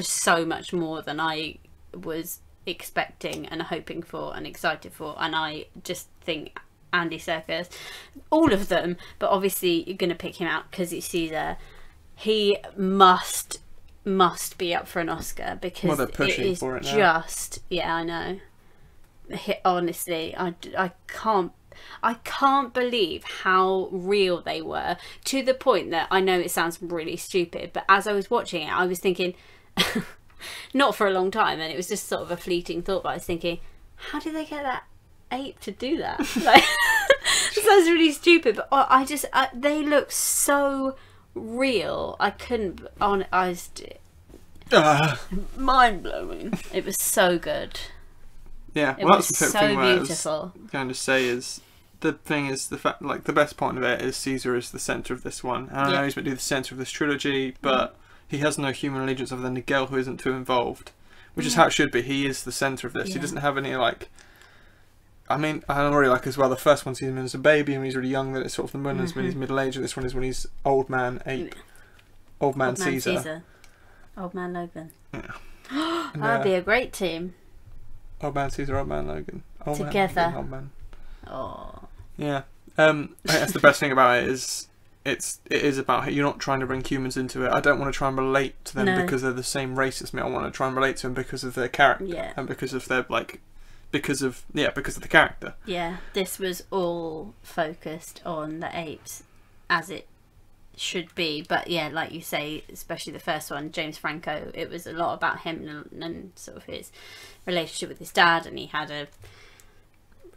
so much more than I was expecting and hoping for and excited for. And I just think Andy Serkis, all of them, but obviously you're going to pick him out because it's Caesar. He must be up for an Oscar, because Well, they're pushing it is for it now. just, yeah, I know. Honestly, I can't believe how real they were, to the point that I know it sounds really stupid, but as I was watching it, I was thinking, not for a long time, and it was just sort of a fleeting thought, but I was thinking, how did they get that ape to do that? Like, it sounds really stupid, but they look so real. I couldn't, I was mind blowing. It was so good. Yeah, It well, was that's the so thing where beautiful. I was going to say is the thing is the fact, like, the best point of it is Caesar is the centre of this one. And I know he's meant to be the centre of this trilogy, but he has no human allegiance other than Nigel, who isn't too involved, which is how it should be. He is the centre of this. He doesn't have any, like, I mean, I really like as well, the first one sees him as a baby and when he's really young, then it's sort of the moon, when he's middle aged, and this one is when he's old man ape, old man Caesar. Old man Logan. Yeah. That'd be a great team. Old man Caesar, old man Logan. Old Together. Man, old man. Oh. Yeah. I think that's the best thing about it is it is about, you're not trying to bring humans into it. I don't want to try and relate to them because they're the same race as me. I want to try and relate to them because of their character and because of their, like, because of the character. Yeah, this was all focused on the apes, as it should be. But yeah, like you say, especially the first one, James Franco, it was a lot about him and sort of his relationship with his dad, and he had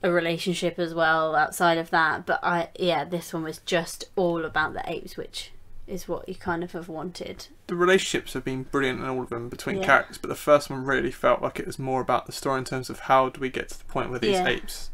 a relationship as well outside of that. But this one was just all about the apes, which is what you kind of have wanted. The relationships have been brilliant in all of them between characters, but the first one really felt like it was more about the story in terms of how do we get to the point where these apes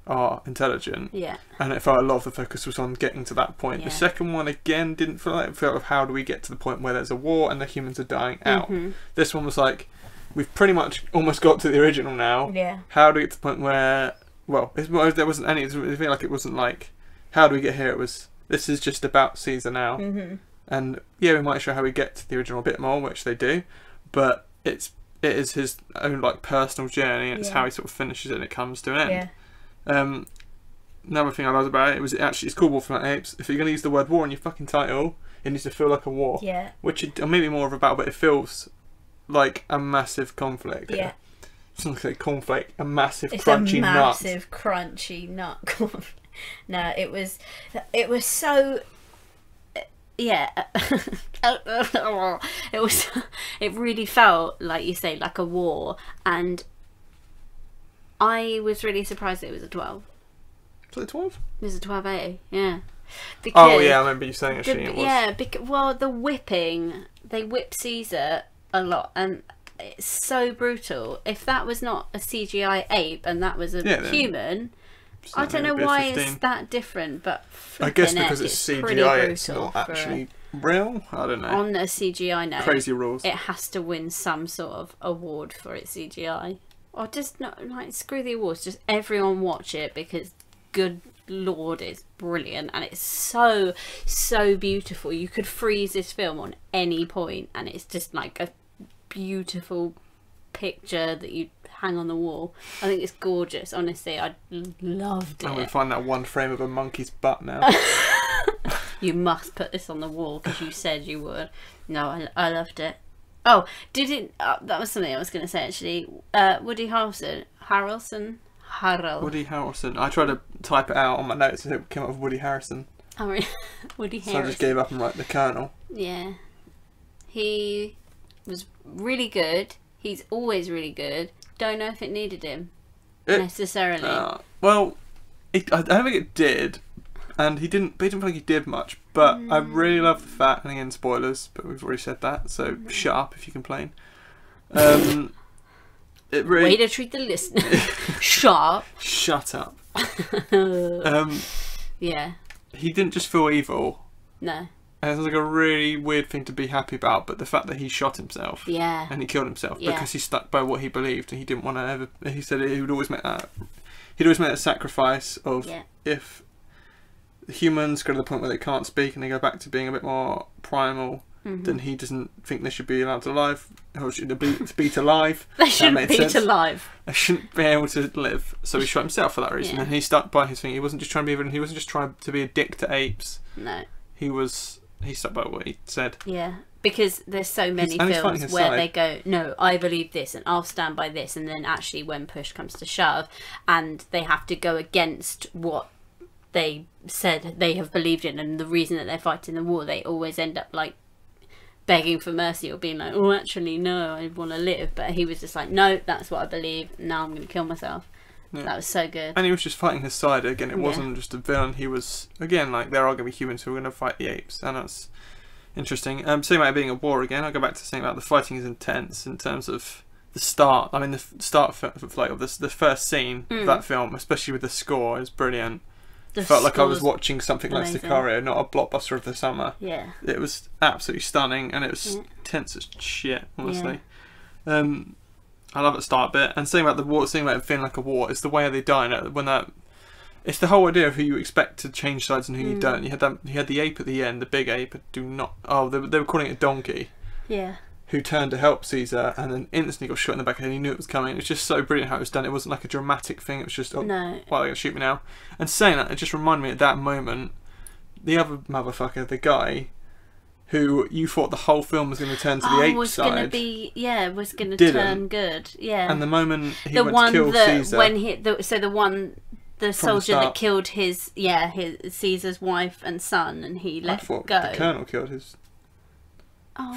are intelligent. Yeah. And it felt a lot of the focus was on getting to that point. The second one again didn't feel like it. Felt of how do we get to the point where there's a war and the humans are dying out. This one was like, we've pretty much almost got to the original now. Yeah. How do we get to the point where well, there wasn't any. It felt like it wasn't like, how do we get here? It was, this is just about Caesar now, and yeah, we might show how we get to the original a bit more, which they do, but it is his own like personal journey, and it's how he sort of finishes it and it comes to an end. Yeah. Another thing I loved about it was it's called War for Apes. If you're going to use the word war in your fucking title, it needs to feel like a war. Yeah. Which or maybe more of a battle, but it feels like a massive conflict. Yeah. It's not like a cornflake, a massive crunchy nut. It's a massive crunchy nut. No, it was so. Yeah. It really felt like you say like a war, and I was really surprised it was a 12. Was it 12? It was a 12A, yeah. Because oh yeah, I remember you saying actually it was. Yeah, well, the whipping, they whip Caesar a lot, and it's so brutal. If that was not a CGI ape and that was a human, I don't know why it's that different, but I guess because it's CGI, it's not actually real. I don't know. On a CGI note, crazy rules. It has to win some sort of award for its CGI, or just not like screw the awards. Just everyone watch it because, good lord, it's brilliant, and it's so beautiful. You could freeze this film on any point, and it's just like a beautiful picture that you hang on the wall. I think it's gorgeous. Honestly, I loved it. I'm gonna find that one frame of a monkey's butt now. You must put this on the wall because you said you would. No, I loved it. Oh, did it? That was something I was going to say actually. Woody Harrelson. Woody Harrelson. I tried to type it out on my notes and it came up with Woody Harrison. Oh, really? Woody Harrison. So I just gave up and wrote the Colonel. Yeah. He was really good. He's always really good. Don't know if it needed him necessarily. Well, I don't think it did, and he didn't feel like he did much. But I really love the fact, and again, spoilers, but we've already said that, so shut up if you complain. It really, way to treat the listener. Shut up. Yeah. He didn't just feel evil. No. And it was like a really weird thing to be happy about, but the fact that he shot himself, and he killed himself because he stuck by what he believed, and he didn't want to ever. He said he would always make that. He'd always make a sacrifice of if the humans go to the point where they can't speak and they go back to being a bit more primal, then he doesn't think they should be allowed to live. Or should be to live. They shouldn't be to live. They shouldn't be able to live. So he shot himself for that reason, and he stuck by his thing. He wasn't just trying to be. He wasn't just trying to be a dick to apes. No. He stuck by what he said. Yeah, because there's so many films where they go, no, I believe this and I'll stand by this, and then actually when push comes to shove and they have to go against what they said they have believed in and the reason that they're fighting the war, they always end up like begging for mercy or being like, oh, actually, no, I want to live. But he was just like, no, that's what I believe. Now I'm going to kill myself. Yeah. That was so good. And he was just fighting his side. Again, it wasn't just a villain. He was, again, like, there are going to be humans who are going to fight the apes. And that's interesting. Saying about it being a war again, I'll go back to saying about the fighting is intense in terms of the start. I mean, the start of like, the first scene of that film, especially with the score, is brilliant. Felt like I was watching something like Sicario, not a blockbuster of the summer. Yeah. It was absolutely stunning, and it was tense as shit, honestly. Yeah. I love the start bit, and saying about the war, saying about it feeling like a war, it's the way they die. It's the whole idea of who you expect to change sides and who you don't. You had the ape at the end, the big ape. They were calling it a donkey. Yeah. Who turned to help Caesar and then instantly got shot in the back of the head. He knew it was coming. It was just so brilliant how it was done. It wasn't like a dramatic thing. It was just, well, they're going to shoot me now. And saying that, it just reminded me at that moment, the other motherfucker, the guy, who you thought the whole film was going to turn to the ape side. Was going to turn good. Yeah. And the moment he went to kill Caesar. The soldier that killed his Caesar's wife and son, and he let go. The colonel killed his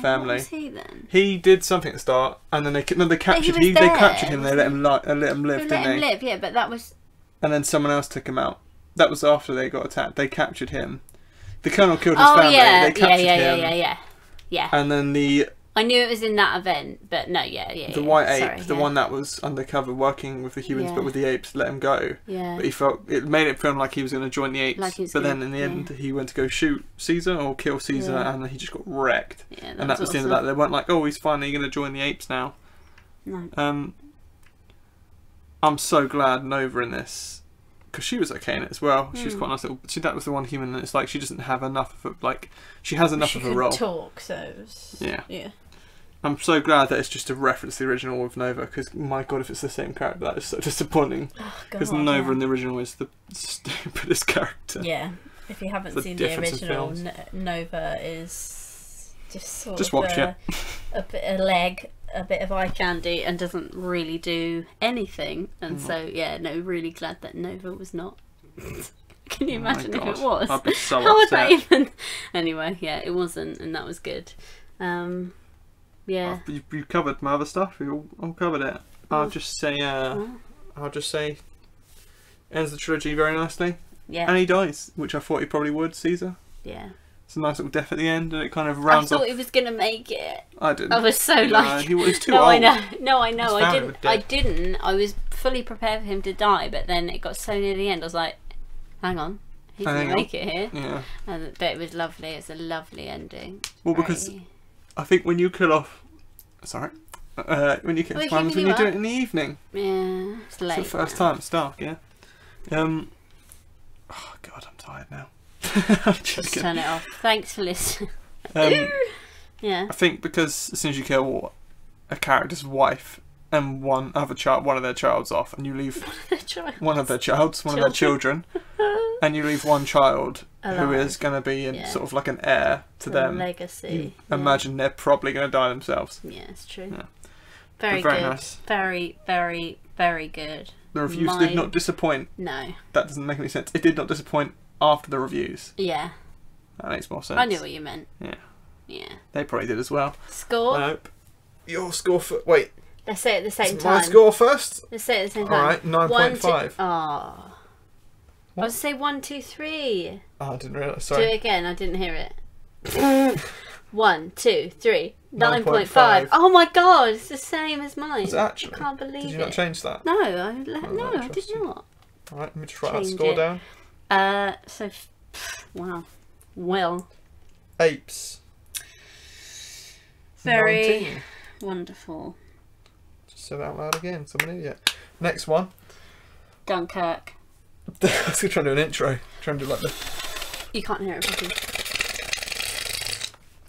family. What was he then? He did something at the start, and then they captured him. They captured him. They let him live, didn't they? Let him live, yeah. But that was. And then someone else took him out. That was after they got attacked. They captured him. The colonel killed his family. They captured him. Yeah. And then I knew it was in that event, but no, the white ape, the one that was undercover working with the humans, but with the apes, let him go. Yeah. But it made it feel like he was going to join the apes. But then in the end, he went to go shoot Caesar or kill Caesar, and he just got wrecked. Yeah, and that was the end of that. They weren't like, oh, he's finally going to join the apes now. No. I'm so glad Nova in this, because she was okay in it as well. She was quite a nice little. That was the one human that it's like she doesn't have enough of she has enough of a role. Talk, so it was, yeah. Yeah. I'm so glad that it's just a reference to the original with Nova, because my god, if it's the same character, that is so disappointing. Because Nova in the original is the stupidest character. Yeah, if you haven't seen the original, Nova is just watch it. a bit of leg, a bit of eye candy, and doesn't really do anything. And so really glad that Nova was not. Can you imagine if it was? I'd be so How upset. would that even? Anyway, yeah, it wasn't, and that was good. Yeah. You covered my other stuff. You all covered it. I'll just say ends the trilogy very nicely. Yeah. And he dies, which I thought he probably would, Caesar. Yeah. It's a nice little death at the end, and it kind of rounds off. I thought he was gonna make it. I didn't. I was so he was too no, old. I know. No, I know. I didn't. I was fully prepared for him to die, but then it got so near the end. I was like, hang on. He's gonna make it here. Yeah. But it was lovely. It's a lovely ending. Well, because I think when you kill off. Sorry. When you kill off when you do it in the evening. Yeah. It's late. It's the first time. It's dark. Yeah. Oh God, I'm tired now. Just turn it off. Thanks for listening. Yeah. I think because as soon as you kill a character's wife and one of their child's off, and you leave one of their children, and you leave one child who is going to be sort of like an heir to them. Legacy. Imagine they're probably going to die themselves. Yeah, it's true. Yeah. Very good. Nice. Very, very, very good. The reviews did not disappoint. No. That doesn't make any sense. It did not disappoint after the reviews. Yeah. That makes more sense. I knew what you meant. Yeah. Yeah. They probably did as well. Score? Nope. Your score for... Wait. Let's say it at the same time. My score first? Let's say it at the same time. Alright, 9.5. Oh. I was say 1, 2, 3. Oh, I didn't realise. Sorry. Do it again. I didn't hear it. 1, 2 3. 9.5. 9.5. Oh my god, it's the same as mine. Was it actually? I can't believe it. Did you not change that? No, I did not. Alright, let me just write that score down. Wow. Well. Apes. Very 19. wonderful. Just say that out loud again, so I'm an idiot. Next one. Dunkirk. I was going to try and do an intro. Try and do like the... You can't hear it properly.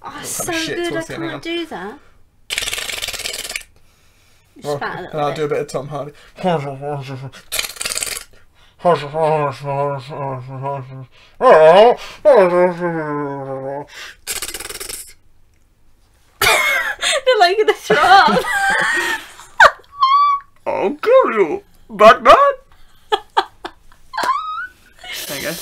Oh, it's so shit good, I towards the end, hang on. can't do that. Oh, Spat a and little I'll bit. do a bit of Tom Hardy. You're like gonna throw up. I'll kill you, Batman! There you go.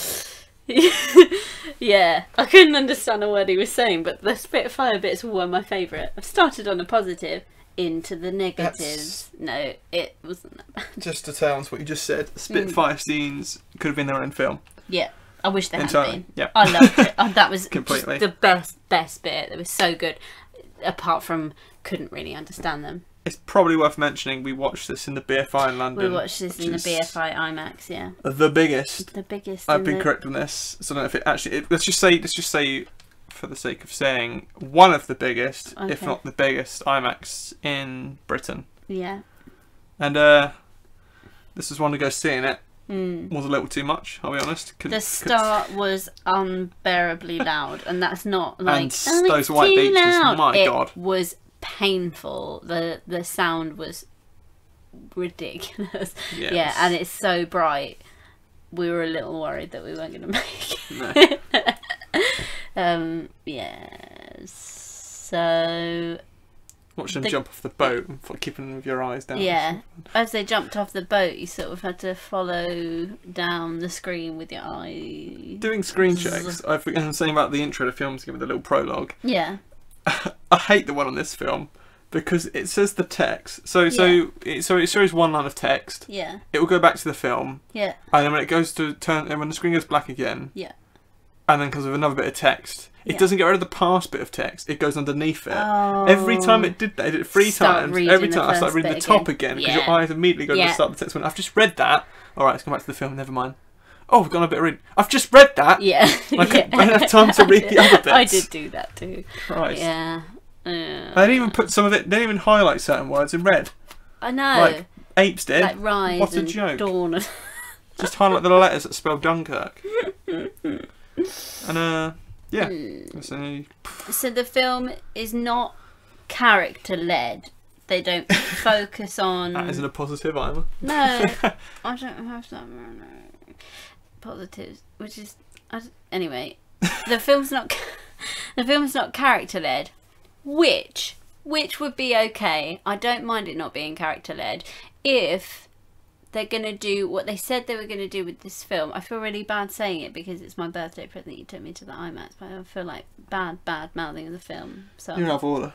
Yeah, I couldn't understand a word he was saying, but the Spitfire bits were my favourite. I've started on a positive, into the negatives. No, it wasn't that bad. Just to tell us what you just said, Spitfire scenes could have been their own film. Yeah, I wish they had been. Yeah. I loved it. That was Completely. the best bit. It was so good. Apart from, couldn't really understand them. It's probably worth mentioning we watched this in the BFI in London. We watched this in the BFI IMAX, yeah. The biggest. The biggest. I've been correct on this, so I don't know if it actually. Let's just say, for the sake of saying, one of the biggest, if not the biggest, IMAX in Britain. Yeah. And this was one to go seeing it. Was a little too much, I'll be honest. The start was unbearably loud, and that's not like and those white beaches. My God, it was painful. The sound was ridiculous. Yeah, and it's so bright. We were a little worried that we weren't going to make it. Yeah. So watch them jump off the boat and keeping with your eyes down. Yeah, as they jumped off the boat, you sort of had to follow down the screen with your eye. Doing screen checks. I'm saying about the intro to the film to give it a little prologue. Yeah. I hate the one on this film because it says the text. So it shows one line of text. Yeah. It will go back to the film. Yeah. And then when it goes to turn, and when the screen goes black again. Yeah. And then comes with another bit of text. It doesn't get rid of the past bit of text. It goes underneath it. Oh. Every time it did that, it did it 3 times. Every time I started reading the top again because your eyes immediately go to the start of the text. When I've just read that. All right, let's come back to the film. Never mind. Oh, we've gone a bit of reading. I've just read that. Yeah. I don't have time to read the other bits. I did do that too. Christ. Yeah. They didn't even put some of it. They didn't even highlight certain words in red. I know. Like Apes did. Like rise What a and joke. dawn. Just highlight the letters that spell Dunkirk. And yeah. So the film is not character led. They don't focus on. That isn't a positive either. No, I don't have some positives, which is anyway. The film's not. The film's not character led, which would be okay. I don't mind it not being character led if they're gonna do what they said they were gonna do with this film. I feel really bad saying it because it's my birthday present. You took me to the IMAX, but I feel like bad mouthing of the film. So you're out of order.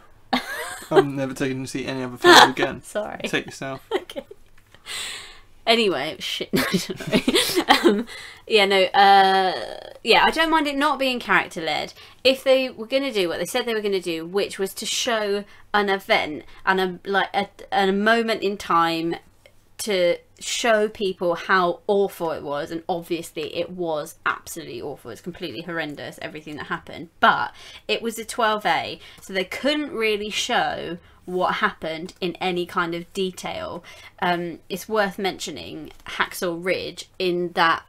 I'm never taking you to see any other film again. Sorry. Take yourself. Okay. Anyway, shit. No, I don't mind it not being character led if they were going to do what they said they were going to do, which was to show an event and a moment in time to show people how awful it was. And obviously it was absolutely awful. It's completely horrendous, everything that happened, but it was a 12A, so they couldn't really show what happened in any kind of detail. It's worth mentioning Hacksaw Ridge, in that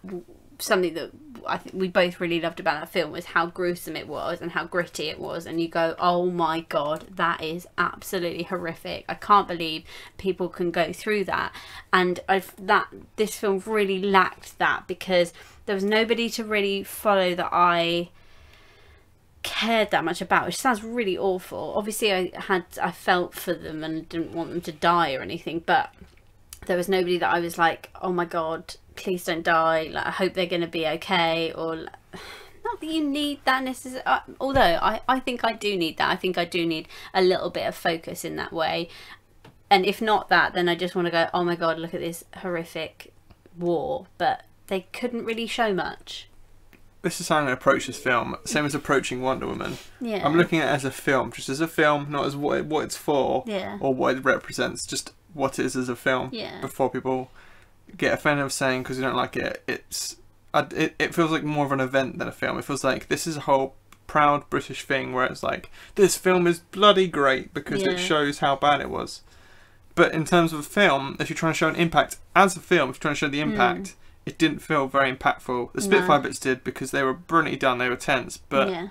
something that I think we both really loved about that film was how gruesome it was and how gritty it was, and you go, oh my god, that is absolutely horrific. I can't believe people can go through that. And this film really lacked that, because there was nobody to really follow that I cared that much about, which sounds really awful. Obviously I felt for them and didn't want them to die or anything, but there was nobody that I was like, oh my god, please don't die, like I hope they're going to be okay. Or not that you need that necessarily, although I think I do need that. I think I do need a little bit of focus in that way, and if not that, then I just want to go, oh my god, look at this horrific war. But they couldn't really show much. This is how I'm going to approach this film. Same as approaching Wonder Woman. Yeah. I'm looking at it as a film, just as a film, not as what it's for, Yeah. or what it represents. Just what it is as a film. Yeah. Before people get offended of saying because you don't like it, it feels like more of an event than a film. It feels like this is a whole proud British thing where it's like, this film is bloody great because it shows how bad it was. But in terms of a film, if you're trying to show an impact as a film, if you're trying to show the impact. It didn't feel very impactful. The Spitfire bits did, because they were brilliantly done, they were tense, but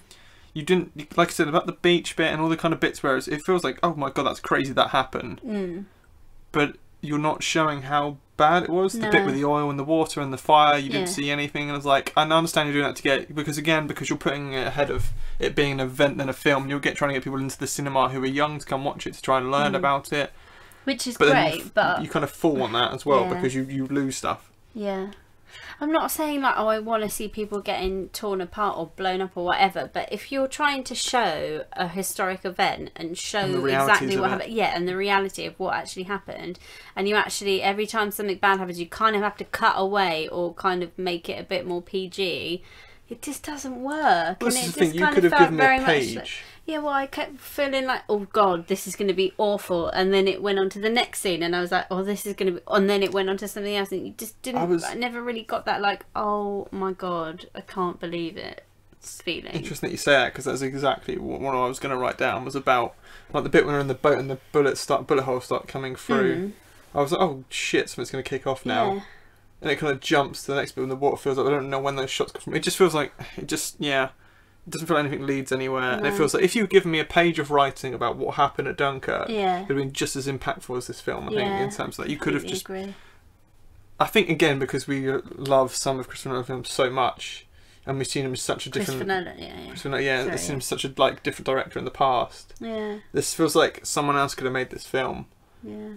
you didn't, like I said, about the beach bit and all the kind of bits where it feels like, oh my god, that's crazy that happened. But you're not showing how bad it was. The bit with the oil and the water and the fire, you didn't see anything, and I was like, I understand you're doing that because you're putting it ahead of it being an event than a film. You'll trying to get people into the cinema who are young to come watch it, to try and learn about it. Which is great, but you kind of fall on that as well, because you lose stuff. Yeah. I'm not saying like, oh, I want to see people getting torn apart or blown up or whatever, but if you're trying to show a historic event and show exactly what happened, and the reality of what actually happened, and you actually, every time something bad happens, you kind of have to cut away or kind of make it a bit more PG, it just doesn't work. Well, and this it is the just thing, you kind could of have felt given me very a much page. Yeah, well, I kept feeling like, oh god, this is going to be awful, and then it went on to the next scene, and I was like, oh, this is going to be, and then it went on to something else, and you just didn't. I never really got that like, oh my god, I can't believe it feeling. Interesting that you say that, because that's exactly what I was going to write down, was about like the bit when we're in the boat and the bullet holes start coming through. I was like, oh shit, something's going to kick off now. And it kind of jumps to the next bit when the water feels like I don't know when those shots come from. It just feels like it doesn't feel like anything leads anywhere, and it feels like if you'd given me a page of writing about what happened at Dunkirk, it would have been just as impactful as this film. I think in terms of that, you could have just. Agree. I think again because we love some of Christopher Nolan films so much, and we've seen him as such a different. Christopher Nolan, it seems such a different director in the past. Yeah. This feels like someone else could have made this film. Yeah.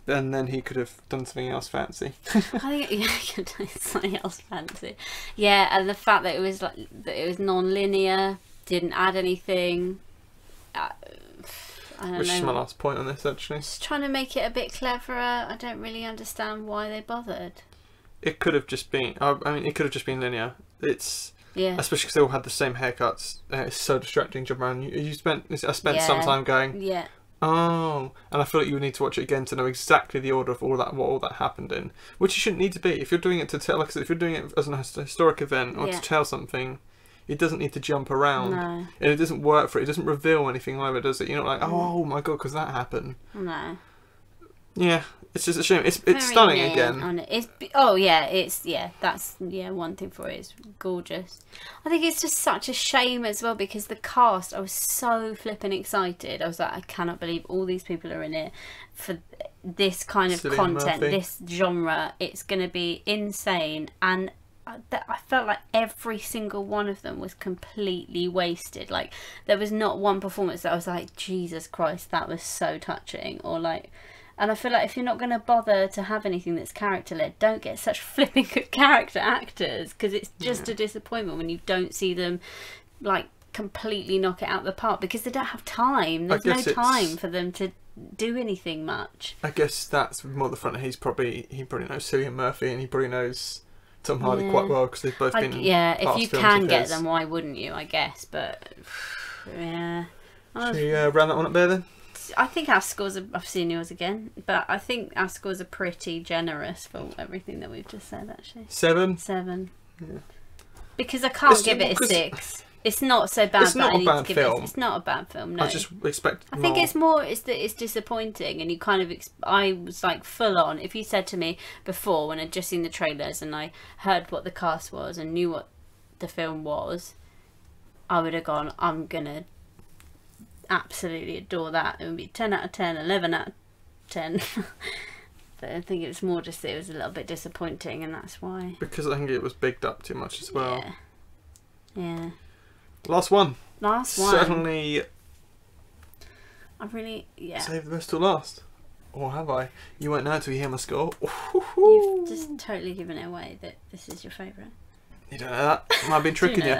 And then he could have done something else fancy. I think he could have done something else fancy. Yeah, and the fact that it was non-linear, didn't add anything. I don't know. Which is my last point on this, actually. Just trying to make it a bit cleverer. I don't really understand why they bothered. It could have just been. It could have just been linear. It's. Yeah. Especially because they all had the same haircuts. It's so distracting. Jump around. I spent some time going. Yeah. Oh, and I feel like you would need to watch it again to know exactly the order of what all that happened in, which you shouldn't need to be. If you're doing it to tell, like I said, if you're doing it as an historic event or to tell something, it doesn't need to jump around, and it doesn't work for it. It doesn't reveal anything either, does it? You're not like, oh my god, because that happened. No. Yeah, it's just a shame. It's Very stunning neat again. on it. That's one thing for it. It's gorgeous. I think it's just such a shame as well because the cast, I was so flipping excited. I was like, I cannot believe all these people are in it for this kind of Cillian content, Murphy. this genre. It's going to be insane, and I felt like every single one of them was completely wasted. Like there was not one performance that I was like, Jesus Christ, that was so touching, or like. And I feel like if you're not going to bother to have anything that's character-led, don't get such flipping good character actors, because it's just a disappointment when you don't see them like completely knock it out of the park because they don't have time. There's no time for them to do anything much. I guess that's more the front. He probably knows Cillian Murphy, and he probably knows Tom Hardy quite well because they've both been. Yeah, if you can get his. them, why wouldn't you? I guess, but yeah. Should we round that one up there then? I think our scores are, I've seen yours again, but I think our scores are pretty generous for everything that we've just said, actually. 7? 7. Yeah. Because I can't give it a 6. It's not so bad it's that not I a need bad to give film. it's not a bad film, no. I just expect I think it's more, it's that it's disappointing, and you kind of, I was like full on. If you said to me before, when I'd just seen the trailers and I heard what the cast was and knew what the film was, I would have gone, I'm going to absolutely adore that. It would be 10 out of 10, 11 out of 10. But I think it was more just that it was a little bit disappointing, and that's why. Because I think it was bigged up too much as well. Yeah. Last one. Certainly. I really, Save the best till last. Or have I? You won't know until you hear my score. You've just totally given it away that this is your favourite. You don't know that? I've been tricking you.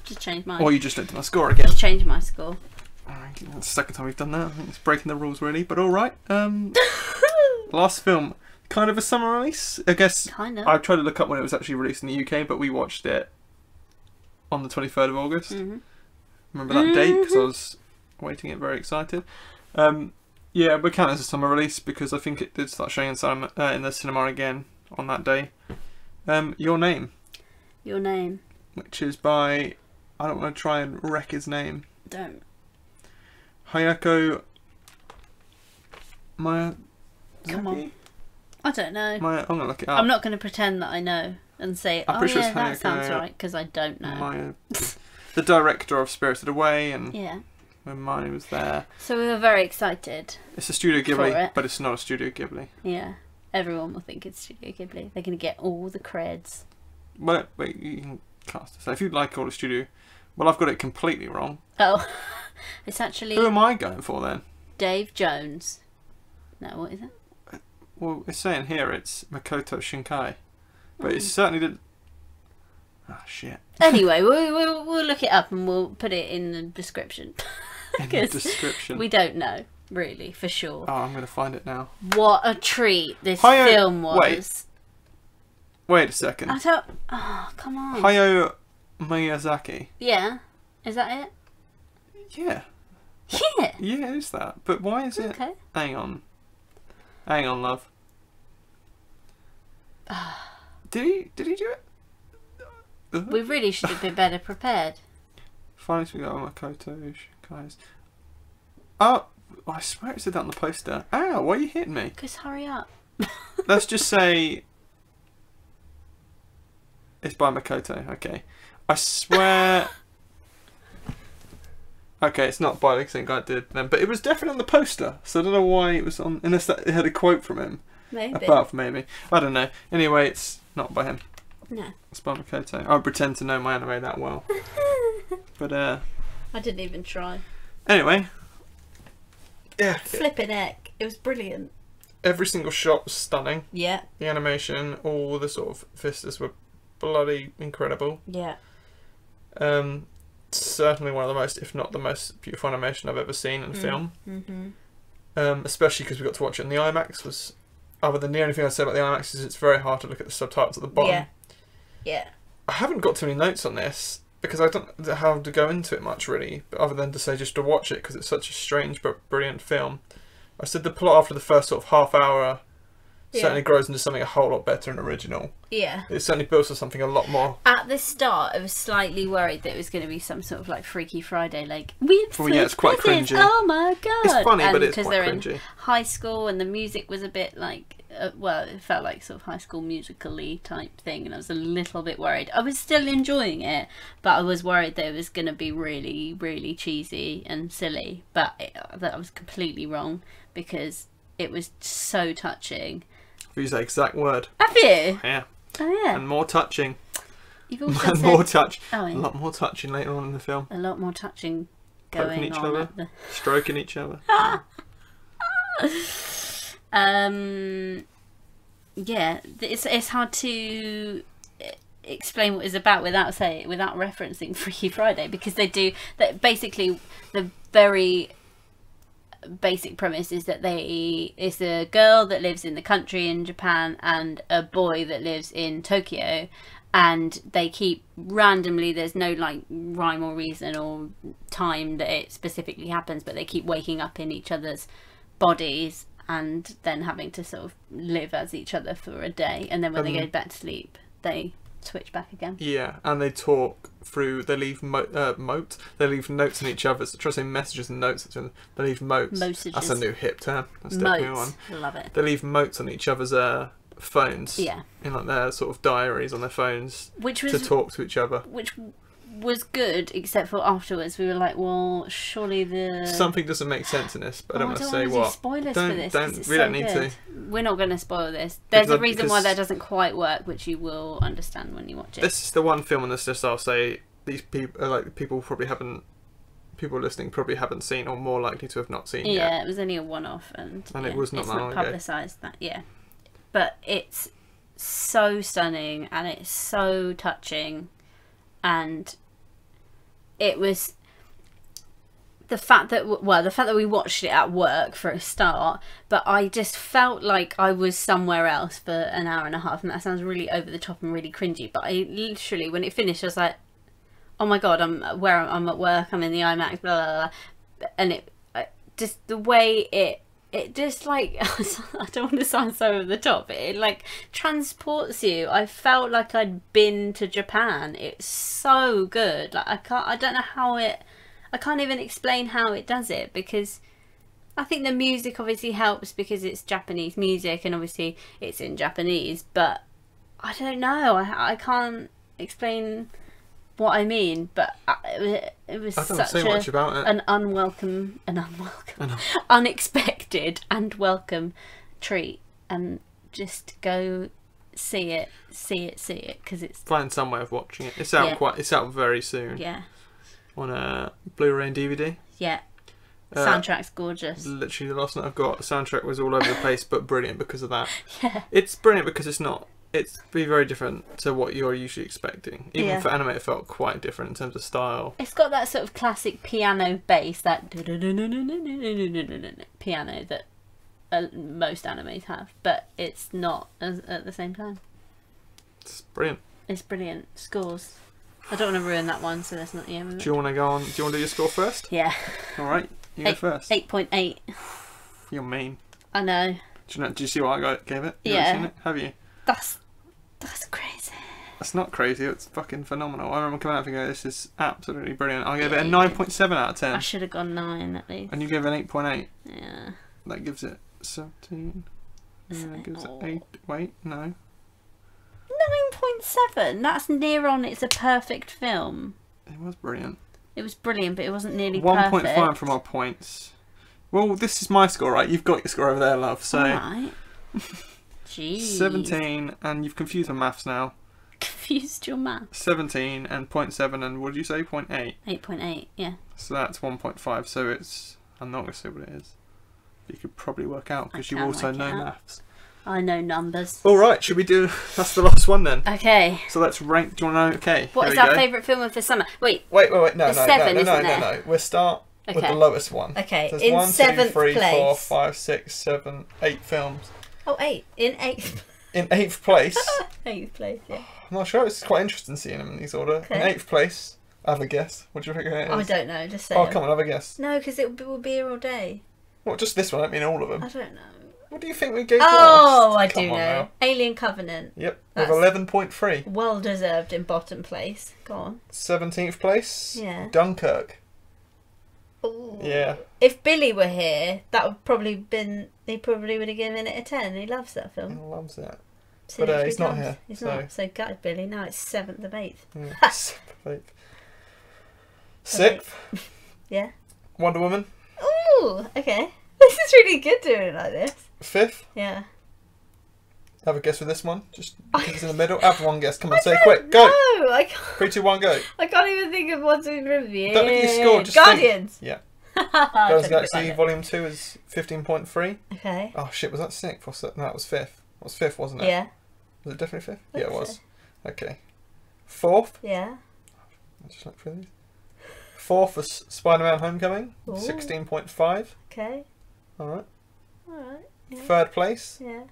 Just changed mine. Or you just looked at my score again. Just changed my score. That's the second time we've done that. I think it's breaking the rules really, but alright. Last film. Kind of a summer release, I guess. Kind of. I tried to look up when it was actually released in the UK, but we watched it on the 23rd of August. Remember that date? Because I was waiting it very excited. Yeah, we count it as a summer release because I think it did start showing in the cinema again on that day. Your Name. Your Name. Which is by... I don't want to try and wreck his name. Don't. Hayako... Miyazaki? Come on. I don't know. I'm going to look it up. I'm not going to pretend that I know and say, I'm pretty sure it's that Hayako sounds right, because I don't know. The director of Spirited Away, and Yeah. when Marnie was there. So we were very excited. It's a Studio Ghibli, it. but it's not a Studio Ghibli. Yeah. Everyone will think it's Studio Ghibli. They're going to get all the creds. Well, wait, you can cast it. So if you like all the studio... Well, I've got it completely wrong. Oh. It's actually Who am I going for then? Dave Jones. No, what is it? Well, it's saying here it's Makoto Shinkai. But it certainly did... Ah, shit. Anyway, we'll look it up and we'll put it in the description. In the description. We don't know, really, for sure. Oh, I'm going to find it now. What a treat this film was. Wait a second. I don't... Oh, come on. Hayao Miyazaki. Yeah. Is that it? Yeah. Yeah. Yeah, it is that. But why is it... Okay. Hang on. Hang on, love. Did he do it? We really should have been better prepared. Finally, we got Makoto Shinkai's. Oh, I swear it said that on the poster. Ow, why are you hitting me? Because hurry up. Let's just say it's by Makoto. Okay, I swear. Okay, it's not by the same guy did then, but it was definitely on the poster. So I don't know why it was on, unless that it had a quote from him. Maybe. Apart from maybe, I don't know. Anyway, it's not by him. No. It's by Makoto. I pretend to know my anime that well. But I didn't even try. Anyway. Yeah. Flipping heck. It was brilliant. Every single shot was stunning. Yeah. The animation, all the sort of vistas were bloody incredible. Yeah. Certainly one of the most, if not the most beautiful animation I've ever seen in film. Mm-hmm. Especially because we got to watch it in the IMAX. Was other than the only thing I'd say about the IMAX is it's very hard to look at the subtitles at the bottom. Yeah. Yeah. I haven't got too many notes on this because I don't know how to go into it much really, but other than to say just to watch it because it's such a strange but brilliant film. I said the plot after the first sort of half hour certainly grows into something a whole lot better and original. Yeah. It certainly builds to something a lot more. At the start, I was slightly worried that it was going to be some sort of like Freaky Friday, like we've switched it's quite presents. cringy. Oh my god! It's funny, but it's because quite they're cringy. in high school, and the music was a bit like, well, it felt like sort of High School Musical-y type thing, and I was a little bit worried. I was still enjoying it, but I was worried that it was going to be really, really cheesy and silly. But that I was completely wrong, because it was so touching. I've used that exact word. Have you? Yeah. Oh yeah. And more touching. You've also And said... more touch. Oh, yeah. A lot more touching later on in the film. A lot more touching Poking going each on. other. At the... Stroking each other. Yeah, it's hard to explain what it's about without referencing Freaky Friday, because they do that. Basically, the very basic premise is that it's a girl that lives in the country in Japan and a boy that lives in Tokyo, and they keep randomly, there's no like rhyme or reason or time that it specifically happens, but they keep waking up in each other's bodies and then having to sort of live as each other for a day, and then when they go back to sleep they switch back again. Yeah, and they talk through. They leave They leave notes in each other's. Try to say messages and notes. They leave motes. Mosages. That's a new hip term. That's definitely one. Motes. Love it. They leave motes on each other's phones. Yeah. In like their sort of diaries on their phones. Which was to talk to each other. Which was good, except for afterwards we were like, well, surely the something doesn't make sense in this, but I don't want to say what. what. Spoilers for this. We don't need to. We're not going to spoil this. There's a reason why that doesn't quite work, which you will understand when you watch it. This is the one film on this list I'll say these people people listening probably haven't seen, or more likely to have not seen yet. Yeah, it was only a one-off, and it was not that long ago. Publicised that, yeah. But it's so stunning and it's so touching, and it was the fact that we watched it at work for a start, but I just felt like I was somewhere else for an hour and a half, and that sounds really over the top and really cringy, but I literally, when it finished, I was like, oh my god, I'm at work, I'm in the IMAX, blah blah blah, and just the way it just like I don't want to sound so over the top, but it like transports you. I felt like I'd been to Japan. It's so good. Like I can't even explain how it does it, because I think the music obviously helps because it's Japanese music and obviously it's in Japanese, but I don't know. I can't explain what I mean, but it was such an unexpected and welcome treat, and just go see it because it's find some way of watching it. It's out it's out very soon. Yeah. On a Blu-ray and DVD. Yeah. Soundtrack's gorgeous. Literally the last night I've got, the soundtrack was all over the place, but brilliant because of that. Yeah. It's brilliant because it's very different to what you're usually expecting. Even for anime, it felt quite different in terms of style. It's got that sort of classic piano bass, that piano that most animes have, but it's not at the same time. It's brilliant. It's brilliant. Scores. I don't want to ruin that one, so that's not the end of it. Do you want to go on? Do you want to do your score first? Yeah. All right, you go first. 8.8. You're mean. I know. Do you see what I gave it? Yeah. Seen it? Have you? That's crazy. That's not crazy. It's fucking phenomenal. I remember coming out and going, "This is absolutely brilliant." I gave it a 9.7 out of 10. I should have gone 9 at least. And you gave it an 8.8. Yeah. That gives it 17. That gives it 8. Wait, no. 9.7. That's near on. It's a perfect film. It was brilliant. It was brilliant, but it wasn't nearly 1.5 from our points. Well, this is my score, right? You've got your score over there, love. So. Alright. Jeez. 17, and you've confused my maths now. Confused your maths. 17 and 0.7, and what did you say? 0.8? 8.8, yeah. So that's 1.5, so it's... I'm not going to say what it is. You could probably work out, because you also know maths. I know numbers. Alright, should we do... That's the last one then. Okay. So let's rank... Do you want to know? Okay, what is our favourite film of the summer? Wait. Wait. No. No. We'll start with the lowest one. Okay, so in 1, 2, 7th 3, place. 4, 5, 6, 7, 8 films. Oh, 8. In 8th. In 8th place. 8th place, yeah. I'm not sure. It's quite interesting seeing them in these order. Okay. In 8th place, I have a guess. What do you think it is? I don't know. Just say. Oh, come on, have a guess. No, because it will be here all day. What? Just this one? I don't mean all of them. I don't know. What do you think we gave Oh, last? I Come do on know. now. Alien Covenant. Yep, That's with 11.3. well deserved in bottom place. Go on. 17th place. Yeah. Dunkirk. Ooh. Yeah. If Billy were here, that would probably been. He probably would have given it a 10. He loves that He film. loves it. See, But if he's he not does. here, He's so- not. So gutted Billy. Now it's 7th of 8th. Yeah. 6th. Yeah. Wonder Woman. Ooh. Okay. This is really good doing it like this. 5th. Yeah. Have a guess with this one. Just because it's in the middle. Have one guess. Come on, say it quick. Go. No, I can't. 3, 2, 1, go. I can't even think of what's in review. Don't look at your score. Just Guardians. Think. Yeah. Guardians Guardians of the Galaxy Volume 2 is 15.3. Okay. Oh shit, was that 6th? Or no, that was 5th. It was 5th, wasn't it? Yeah. Was it definitely 5th? I Yeah, it think was. so. Okay. 4th. Yeah. I'll just look through these. 4th was Spider-Man Homecoming. Ooh. 16.5. Okay. Alright. Alright. Yeah. 3rd place. Yeah.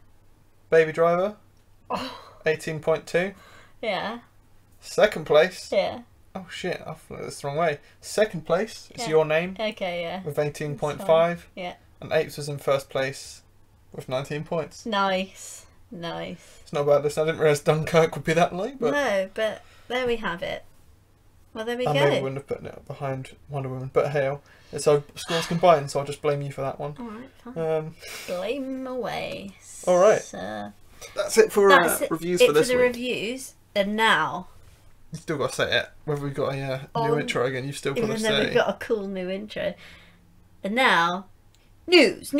Baby Driver. Oh. 18.2. Yeah. 2nd place. Yeah. Oh shit, I flew this the wrong way. 2nd place is Yeah. Your Name Okay, yeah. with That's 18.5. fine. Yeah. And Apes was in 1st place with 19 points. Nice. Nice. It's not a bad list. I didn't realise Dunkirk would be that low, but No, but there we have it. Well, there we I go. maybe wouldn't have put it behind Wonder Woman. But hey, it's our scores combined, so I'll just blame you for that one. Alright, fine. Um, Blame away. All right. So, that's it for that's reviews it for this the week. reviews. And now, You still got to say it. Whether we've got a new On- intro again, you've still got even to though say. we've got a cool new intro. And now, news.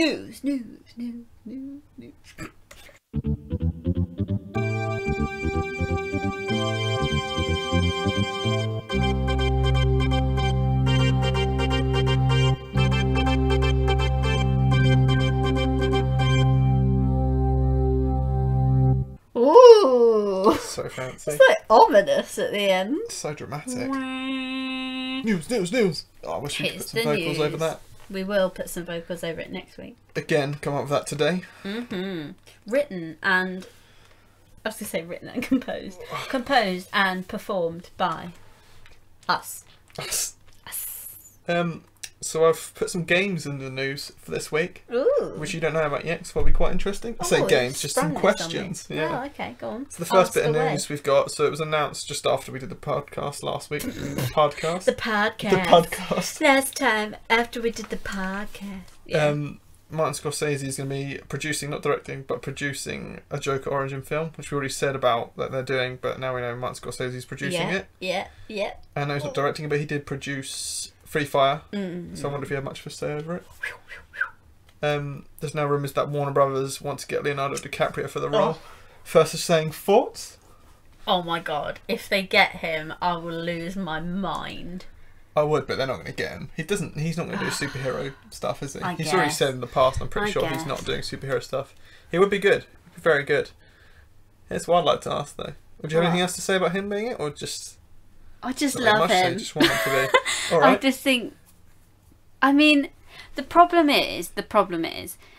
Ooh. So fancy. It's like ominous at the end. So dramatic. News. Oh, I wish we could Here's put some the vocals over news. that. We will put some vocals over it next week. Again, come up with that today. Written and... I was going to say written and composed. Composed and performed by us. So I've put some games in the news for this week, Ooh. which you don't know about yet, so it'll be quite interesting. I say Oh, games, you've just sprung some this on me. questions. Yeah. Oh, okay, go on. So the first Ask bit of away. news we've got, so it was announced just after we did the podcast last week. podcast? The podcast. The podcast. Last time after we did the podcast. Yeah. Martin Scorsese is going to be producing, not directing, but producing a Joker origin film, which we already said about that they're doing, but now we know Martin Scorsese is producing it. Yeah. I know he's not directing it, but he did produce Free Fire, Mm. so I wonder if he had much of a say over it. There's now rumours that Warner Brothers want to get Leonardo DiCaprio for the role. First is saying thoughts. Oh my god, if they get him, I will lose my mind. I would, but they're not going to get him. He's not going to do superhero stuff, is he? I He's already guess. said in the past, I'm pretty I sure he's guess. not doing superhero stuff. He would be good. He'd be very good. Here's what I'd like to ask, though. Would you have What? anything else to say about him being it, or just... I just not very love much, so you him. just want him to be... I Alright. just think... I mean, the problem is,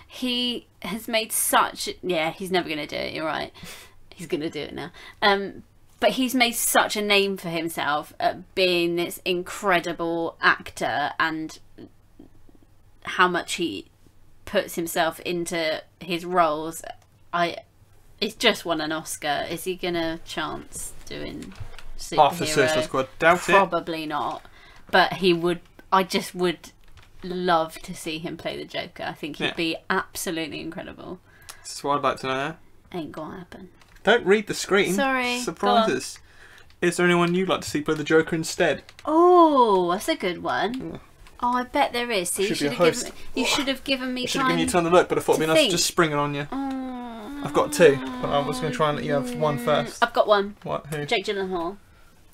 he has made such... Yeah, he's never going to do it, you're right. He's going to do it now. But he's made such a name for himself at being this incredible actor, and how much he puts himself into his roles. He's just won an Oscar. Is he gonna chance doing superhero? After Suicide Squad. Doubt it. Probably not. But he would. I just would love to see him play the Joker. I think he'd Yeah. be absolutely incredible. This is what I'd like to know. Ain't gonna happen. Don't read the screen. Sorry, Surprises. Is there anyone you'd like to see play the Joker instead? Oh, that's a good one. Yeah. Oh, I bet there is. See, Should be you a should have host. given, you should have given me I should have time. given you time to look, but I thought it'd be to nice to think. just spring it on you. I've got two, but I was going to try and let you have one first. I've got one. What? Who? Jake Gyllenhaal.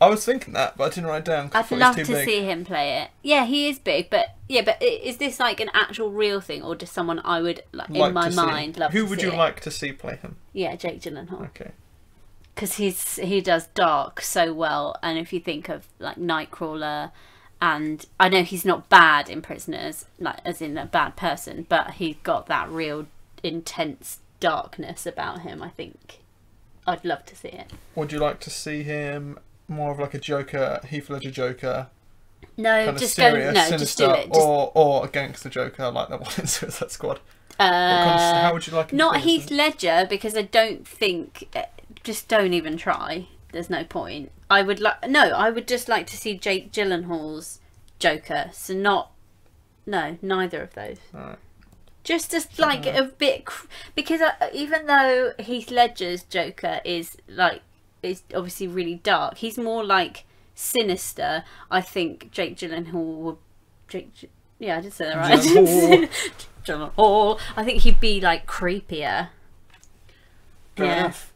I was thinking that, but I didn't write it down. 'Cause I I'd thought love it was to too big. see him play it. Yeah, he is big, but is this like an actual real thing, or just someone I would Like in my to see. mind love Who to would see you it? like to see play him? Yeah, Jake Gyllenhaal. Okay. Because he does dark so well, and if you think of like Nightcrawler, and I know he's not bad in Prisoners, like as in a bad person, but he's got that real intense darkness about him. I think I'd love to see it. Would you like to see him more of like a Joker, Heath Ledger Joker, No, kind just of go. serious, No, sinister, just do it. Just, or a gangster Joker like the one in Suicide Squad? How would you like him Not to be? Heath Ledger, because I don't think. Just don't even try. There's no point. I would just like to see Jake Gyllenhaal's Joker. So neither of those. Alright. Just as like a bit, because even though Heath Ledger's Joker is obviously really dark, he's more like sinister. I think Jake Gyllenhaal would. Yeah, I did say that right. Gyllenhaal. I think he'd be like creepier. Fair enough.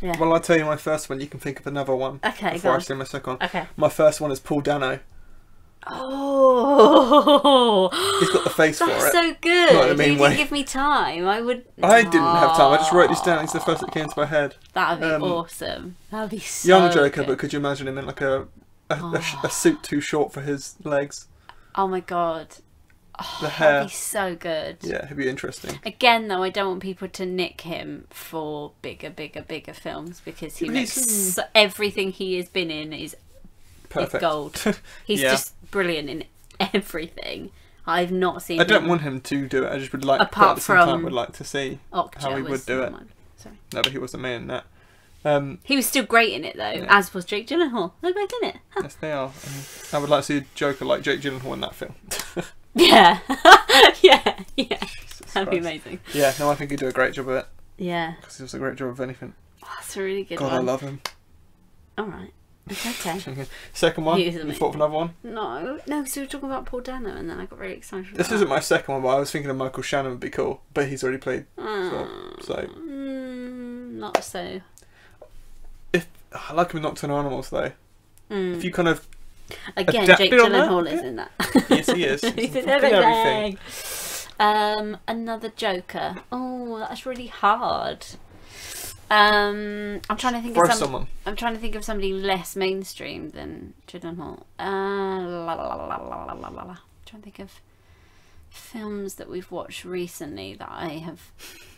Yeah. Well, I'll tell you my first one. You can think of another one. Okay, before go I on. say my second one. Okay. My first one is Paul Dano. Oh, He's got the face for it. that's so good. Not in a mean You way. didn't give me time. I didn't have time. I just wrote this down. It's the first that came into my head. That'd be awesome. That'd be so Young Joker, good. but could you imagine him in like a suit too short for his legs? Oh my god. The hair. That'd be so good. Yeah, it'd be interesting. Again, though, I don't want people to nick him for bigger films, because he makes everything he has been in is Perfect. gold. He's just brilliant in everything. I've not seen. I don't want him to do it. I just would like. Apart at the same time, from would like to see Okja how he would do it. Sorry. No, but he wasn't me in that. He was still great in it though, Yeah. as was Jake Gyllenhaal. They're both in it. Huh. Yes, they are. I would like to see a Joker like Jake Gyllenhaal in that film. Yeah, yeah. Jesus That'd be Christ. amazing. Yeah, no, I think he'd do a great job of it. Yeah, Because he does a great job of anything. oh, that's a really good God, one. I love him. All right, okay. Second one. He is You amazing. thought of another one? No, so we were talking about Paul Dano, and then I got really excited. This isn't my second one, but I was thinking of Michael Shannon would be cool, but he's already played. So not so. I like him in Nocturnal Animals though. If you kind of Again, adapted Jake on that, Gyllenhaal is yeah. in that. Yes, he is. He's in fucking everything. Another Joker. Oh, that's really hard. I'm trying to think For of someone. I'm trying to think of somebody less mainstream than Gyllenhaal. Trying to think of films that we've watched recently that I have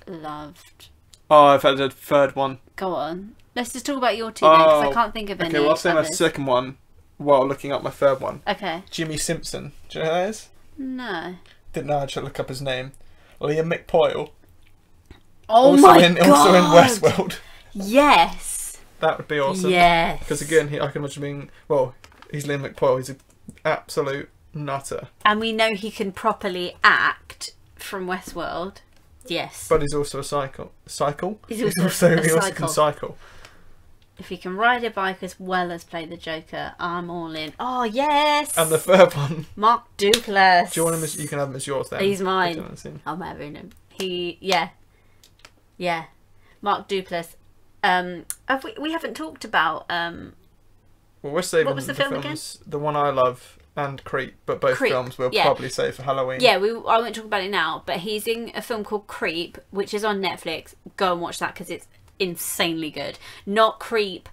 loved. Oh, I've had a third one. Go on. Let's just talk about your two then, because I can't think of any. Okay, well, I'll say my others. second one while looking up my third one. Okay. Jimmy Simpson. Do you know who that is? No. Didn't know. I had to look up his name. Liam McPoyle. Oh Also my in Westworld. Yes. That would be awesome. Yes. Because again, I can imagine being, well, he's Liam McPoyle. He's an absolute nutter. And we know he can properly act from Westworld. Yes. But he's also a cycle. He's also a he also cycle. can cycle. If he can ride a bike as well as play the Joker, I'm all in. Oh, yes. And the third one. Mark Duplass. Do you want him as, you can have him as yours then. He's mine. I don't see him. I'm having him. Yeah. Mark Duplass. We haven't talked about Well, we're saving what was the film films, the one I love and Creep, but both Creep, films we'll yeah. probably save for Halloween. Yeah, I won't talk about it now, but he's in a film called Creep, which is on Netflix. Go and watch that because it's insanely good. Not Creep,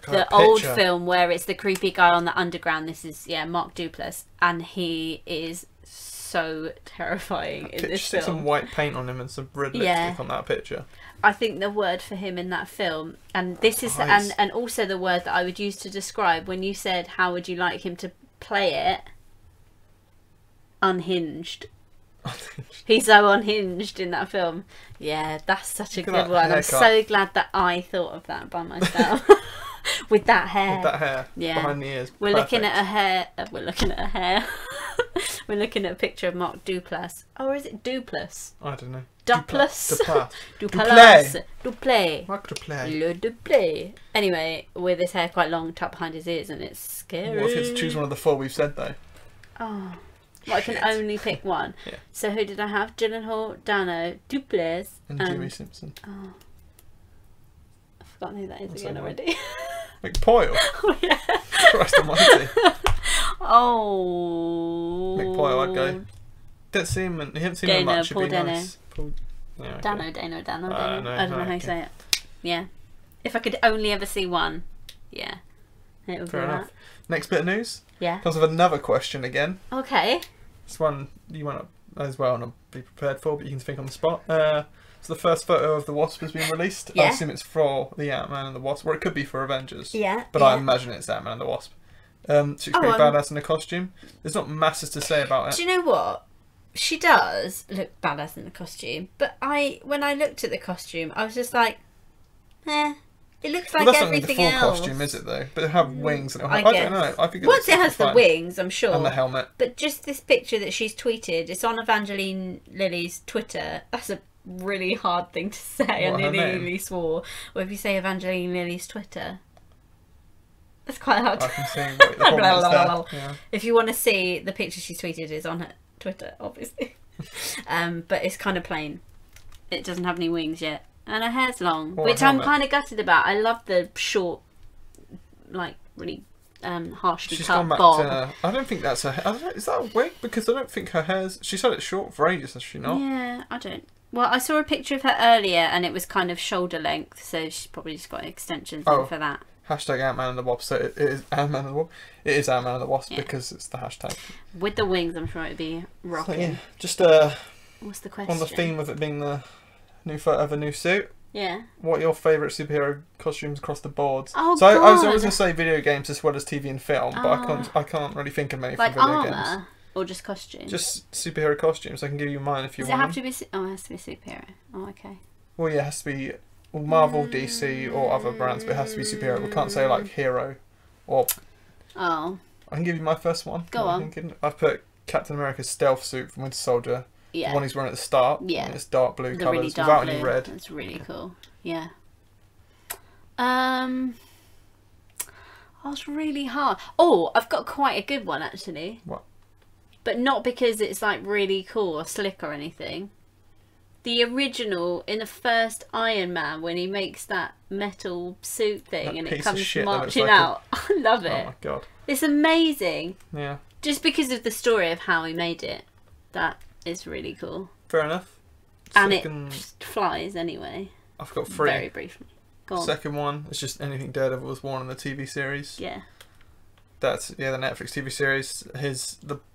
the old film where it's the creepy guy on the underground. This is, Mark Duplass, and he is so terrifying in this Stick film. some white paint on him and some red lipstick on that picture. I think the word for him in that film, and this is, Nice. and also the word that I would use to describe when you said how would you like him to play it, unhinged. He's so unhinged in that film. Yeah, that's such a good one. I'm so glad that I thought of that by myself. With that hair. With that hair. Yeah. Behind the ears. We're looking at a hair. We're looking at a hair. We're looking at a picture of Mark Duplass. Or is it Duplass? I don't know. Duplass. Duplass. Duplass. Mark Duplass. Le Duplass. Anyway, with his hair quite long, tucked behind his ears, and it's scary. What if it's to choose one of the four we've said though? Oh. Well, I can only pick one. Yeah. So who did I have? Gyllenhaal, Dano, Duplass, And Jimmy Simpson. Oh, I've forgotten who that is That's again so already. McPoyle. Oh yeah. Christ almighty. Oh. McPoyle, I'd go. Don't see him. You haven't seen him much. It'd be nice. Yeah, okay. Dano. No, I don't know how you say it. Yeah. If I could only ever see one, yeah, it would Fair be enough. that. Next bit of news. Yeah. Comes with another question again. Okay. This one you might not as well not be prepared for, but you can think on the spot. So the first photo of the Wasp has been released. Yeah. I assume it's for the Ant-Man and the Wasp, or it could be for Avengers. Yeah. But I imagine it's Ant-Man and the Wasp. So it's pretty badass in a costume. There's not masses to say about it. Do you know what? she does look badass in the costume, but when I looked at the costume, I was just like, eh. It looks like that's everything not the full else. costume, is it though? But it have wings and I don't know. I think once it has the wings, I'm sure. And the helmet. But just this picture that she's tweeted, it's on Evangeline Lilly's Twitter. That's a really hard thing to say. What, I nearly swore. Or if you say Evangeline Lilly's Twitter, that's quite hard. I can see what the problem is there. Yeah. If you want to see the picture she's tweeted, is on her Twitter, obviously. But it's kind of plain. It doesn't have any wings yet. And her hair's long, which I'm kind of gutted about. I love the short, like, really harshly She's cut gone back bob. to... I don't think that's her... Is that a wig? Because I don't think her hair's... She's had it short for ages, has she not? Yeah, I don't... Well, I saw a picture of her earlier and it was kind of shoulder length, so she's probably just got extensions in for that. Hashtag Ant-Man and the Wasp. So it is Ant-Man and the Wasp. It is Ant-Man and the Wasp because it's the hashtag. With the wings, I'm sure it'd be rocking. So, yeah, just what's the question? on the theme of it being the new photo of a new suit. Yeah. What are your favourite superhero costumes across the board? Oh, so I was God. always going to say video games as well as TV and film, but I can't really think of many like from video armour games. or just costumes? Just superhero costumes. I can give you mine if you Does want. it have to be? Oh, it has to be a superhero. Oh, okay. Well, yeah, it has to be Marvel, DC, or other brands, but it has to be superhero. We can't say like hero, or. Oh. I can give you my first one. Go on. I've put Captain America's stealth suit from Winter Soldier. Yeah. The one he's wearing at the start. Yeah. It's dark blue The colours really dark without blue. any red. That's really cool. Yeah. That's really hard. Oh, I've got quite a good one actually. What? But not because it's like really cool or slick or anything. The original in the first Iron Man when he makes that metal suit thing That and piece it of comes shit that looks marching like out. I love it. Oh my god. It's amazing. Yeah. Just because of the story of how he made it. That is really cool. Fair enough. And Second, it flies anyway. I've got three. Very briefly. Go on. Second one is just anything Daredevil was worn in the TV series. Yeah. That's the Netflix TV series.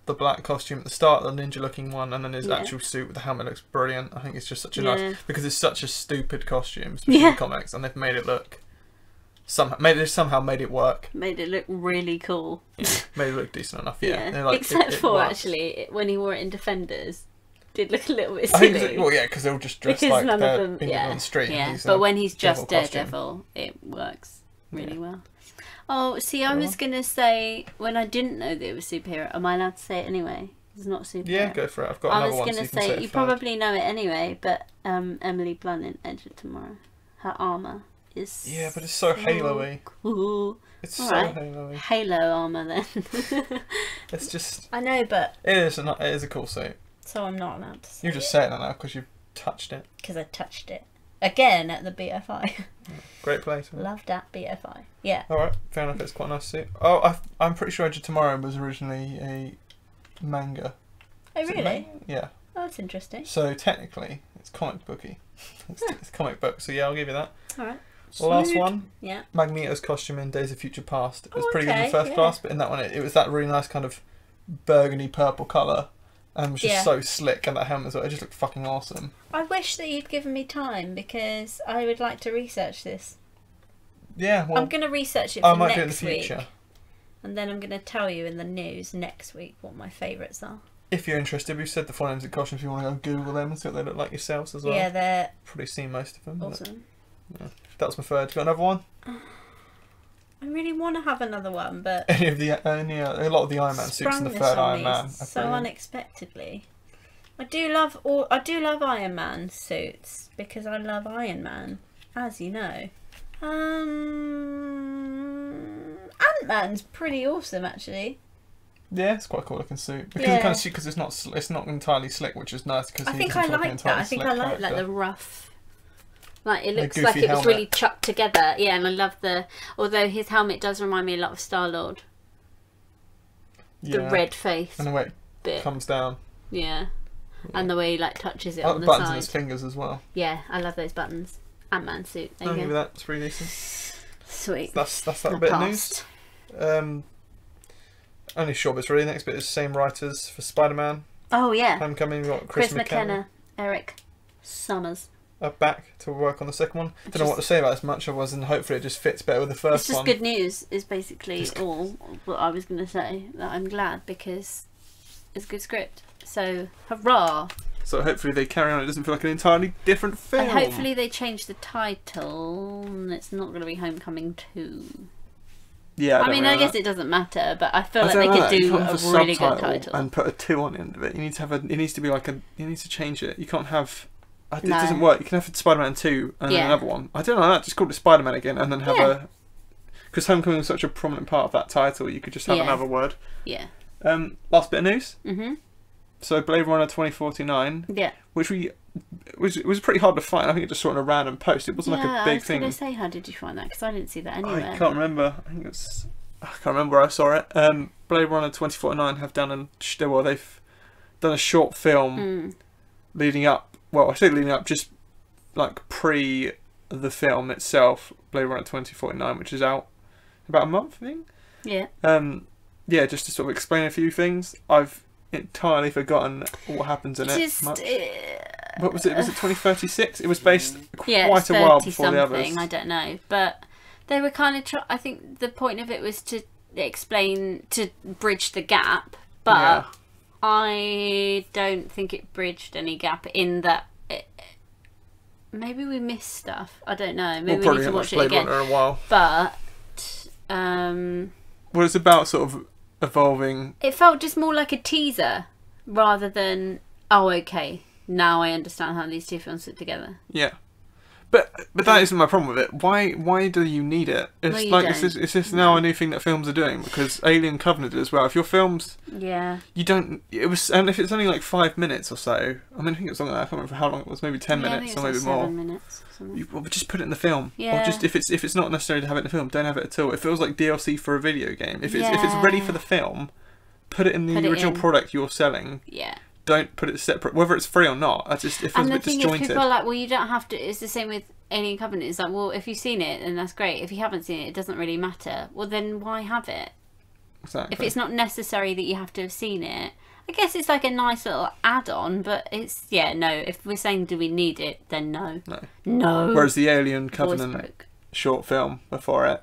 The black costume at the start, the ninja looking one, and then his actual suit with the helmet looks brilliant. I think it's just such a nice because it's such a stupid costume, especially in comics, and they've made it look somehow made it work. Made it look really cool. Yeah, made it look decent enough. Yeah. Like, except it for works. actually when he wore it in Defenders, did look a little bit silly. I think because they're all just dressed because like none they're of them, being on the street. Yeah, and but when he's Devil just costume. Daredevil, it works really well. Oh, see, I was gonna say when I didn't know that it was superhero. Am I allowed to say it anyway? It's not superhero. Yeah, go for it. I've got I another was one. gonna So you can say say it you third. probably know it anyway, but Emily Blunt in Edge of Tomorrow, her armor is but it's so Halo-y. Cool. It's All so right. Halo-y. Halo armor then. It's just. I know, but It is a cool suit. so I'm not allowed to say. You just say it now because you've touched it. Because I touched it again at the BFI. Great place. Loved that BFI. Yeah. Alright, fair enough, it's quite a nice suit. Oh, I'm pretty sure Edge of Tomorrow was originally a manga. Oh Is it a really? manga? Yeah. Oh, that's interesting. So technically, it's comic booky. It's comic book, so yeah, I'll give you that. All right. The last Sweet. one, Yeah. Magneto's costume in Days of Future Past. It was Oh, pretty good in okay, First yeah. Class, but in that one it was that really nice kind of burgundy purple colour. And was just so slick, and that helmet as well. It just looked fucking awesome. I wish that you'd given me time because I would like to research this. Yeah, well, I'm going to research it I for might do it in the next future. week. And then I'm going to tell you in the news next week what my favourites are. If you're interested, we've said the full names of costumes if you want to go Google them and see what they look like yourselves as well. Yeah, they're Probably seen most of them. but awesome. that was my third. You got another one? I really want to have another one, but Any of the a lot of the Iron Man suits in sprung the this third on Iron me Man. are so brilliant. unexpectedly. I do love Iron Man suits because I love Iron Man, as you know. Ant-Man's pretty awesome actually. Yeah, it's quite a cool looking suit because Yeah. it kind of because it's not entirely slick, which is nice because I think I like that. I think I like the rough. Like it looks goofy like it was helmet. really chucked together. Yeah, and I love although his helmet does remind me a lot of Star-Lord. The red face and the way it bit. comes down. Yeah. And the way he like touches it I like on the the buttons side. on his fingers as well. Yeah, I love those buttons. Ant-Man suit. There I'll you give go. you that. It's pretty decent. Sweet. That's that I bit of news. passed. Only short bits really. Next bit is same writers for Spider-Man. Oh yeah. Homecoming. We've got Chris Chris McKenna McKenna, Eric Summers. back to work on the second one. Don't know what to say about this much. And hopefully it just fits better with the It's first just one. good news is basically all what I was going to say. That I'm glad because It's a good script. So, hurrah! So hopefully they carry on. It doesn't feel like an entirely different film. And hopefully they change the title. And it's not going to be Homecoming 2. Yeah, I guess it doesn't matter, but I feel like they could do a really good title and put a 2 on the end of it. You need to have a. It needs to be like a. You need to change it. You can't have. It doesn't work. You can have Spider-Man 2 and then another one. I don't know. Just call it Spider-Man again, and then have a. Because Homecoming is such a prominent part of that title, you could just have another word. Yeah. Last bit of news. Mm-hmm. So Blade Runner 2049. Yeah. Which it was pretty hard to find. I think it just saw in a random post. It wasn't like a big thing. I was going to say, how did you find that? Because I didn't see that anywhere. I can't remember. I can't remember where I saw it. Blade Runner 2049 have done they've done a short film leading up. Well, I say leading up, just like pre the film itself. Blade Runner 2049, which is out about a month, I think. Yeah. Yeah, just to sort of explain a few things. I've entirely forgotten what happens in it. What was it? Was it 2036? It was based quite a while before the others. I don't know, but they were kind of. I think the point of it was to explain, to bridge the gap, but I don't think it bridged any gap in that. Maybe we missed stuff. I don't know. Maybe we need to watch it again. In a while. But well, it's about sort of evolving. It felt just more like a teaser rather than okay, now I understand how these two films fit together. Yeah, but that isn't my problem with it. Why do you need it? It's like it's just now a new thing that films are doing, because Alien Covenant did as well. If your films, you don't. It was, and if it's only like 5 minutes or so. I mean, I think it was longer. I can't remember how long it was. Maybe 10 minutes or maybe more. 7 minutes. Well, just put it in the film. Yeah. Or just if it's not necessary to have it in the film, don't have it at all. It feels like DLC for a video game. If it's ready for the film, put it in the original product you're selling. Yeah. Don't put it separate, whether it's free or not. It feels a bit disjointed. And the thing is, people are like, well, you don't have to. It's the same with Alien Covenant. It's like, well, if you've seen it, then that's great. If you haven't seen it, it doesn't really matter. Well, then why have it? Exactly. If it's not necessary that you have to have seen it, I guess it's like a nice little add-on. But it's no. If we're saying do we need it, then no. No. Whereas the Alien Covenant short film before it,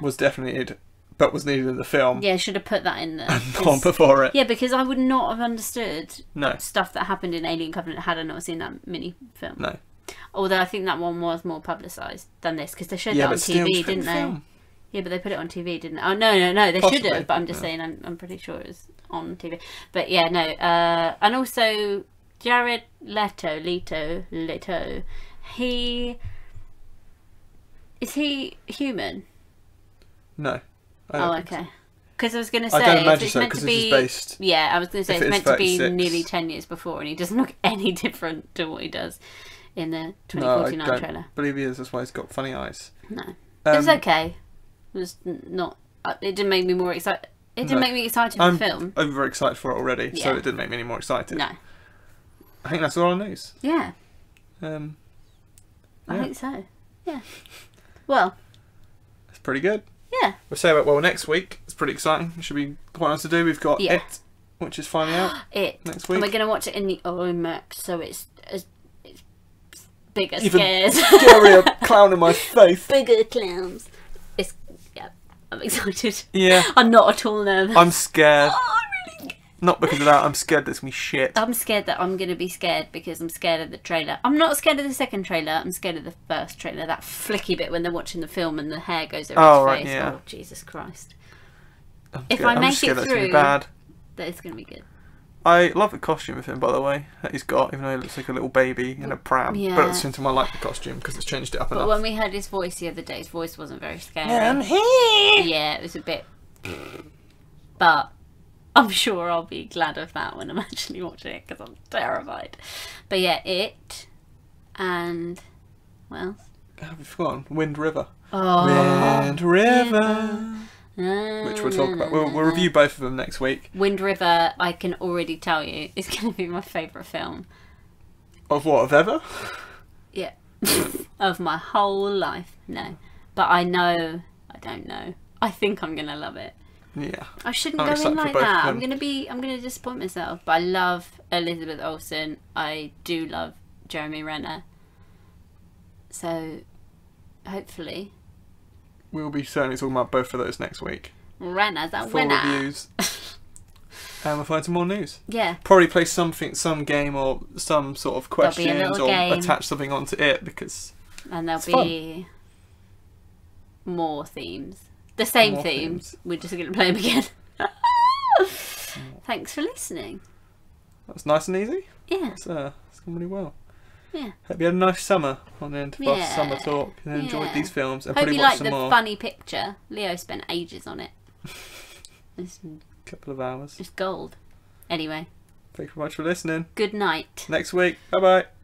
was definitely needed, but was needed in the film. Yeah, should have put that in there. And not before it. Yeah, because I would not have understood No. stuff that happened in Alien Covenant had I not seen that mini film. No. Although I think that one was more publicised than this, because they showed that on TV, didn't they? Film. Yeah, but they put it on TV, didn't they? Oh, no, they should have, but I'm just saying, I'm pretty sure it was on TV. But yeah, no. And also, Jared Leto, is he human? No. Okay. Because I was going to say, I don't imagine it's so, meant because to this be, is based. Yeah, I was going to say it's meant to be 36. nearly 10 years before, and he doesn't look any different to what he does in the 2049 I don't trailer. believe he is. That's why he's got funny eyes. No, it was okay. It was not. It didn't make me more excited. It didn't make me excited for the film. I'm very excited for it already, so it didn't make me any more excited. No. I think that's all on news. Yeah. I think so. Yeah. Well. It's pretty good. Yeah. We'll say about next week. It's pretty exciting. It should be quite nice to do. We've got It, which is finally out. Next week. And we're going to watch it in the IMAX, so it's bigger Even scares. scarier clown in my face. Bigger clowns. I'm excited. Yeah. I'm not at all nervous. I'm scared. Oh, I'm really scared. Not because of that. I'm scared that it's going to be shit. I'm scared that I'm going to be scared because I'm scared of the trailer. I'm not scared of the second trailer. I'm scared of the first trailer. That flicky bit when they're watching the film and the hair goes over his face. Yeah. Oh, Jesus Christ. If I make it through, that it's going to be good. I love the costume of him, by the way, that he's got, even though he looks like a little baby in a pram. Yeah. But at the same time, I like the costume because it's changed it up enough. But when we heard his voice the other day, his voice wasn't very scary. I'm here! Yeah, it was a bit... But I'm sure I'll be glad of that when I'm actually watching it because I'm terrified. But yeah, It and... what else? Have you forgotten? Wind River. Oh, Wind River. Which we'll talk about. We'll review both of them next week. Wind River, I can already tell you, is going to be my favourite film. Of what, of ever? Yeah. Of my whole life. No. But I don't know. I think I'm going to love it. Yeah. I shouldn't go in like that. I'm going to disappoint myself. But I love Elizabeth Olsen. I do love Jeremy Renner. So, hopefully... we'll be certainly talking about both of those next week. Renner's a full winner. reviews. and we'll find some more news. Yeah. Probably play something, some game or some sort of questions, or game. attach something onto it because. And there'll be more themes. The same More themes. themes. We're just going to play them again. Thanks for listening. That was nice and easy. Yeah. It's gone really well. Yeah. Hope you had a nice summer on the end of our Yeah. summer talk and enjoyed these films. And Hope probably you watch like some the more. funny picture. Leo spent ages on it. It's Couple of hours. gold. Anyway. Thank you very much for listening. Good night. Next week. Bye bye.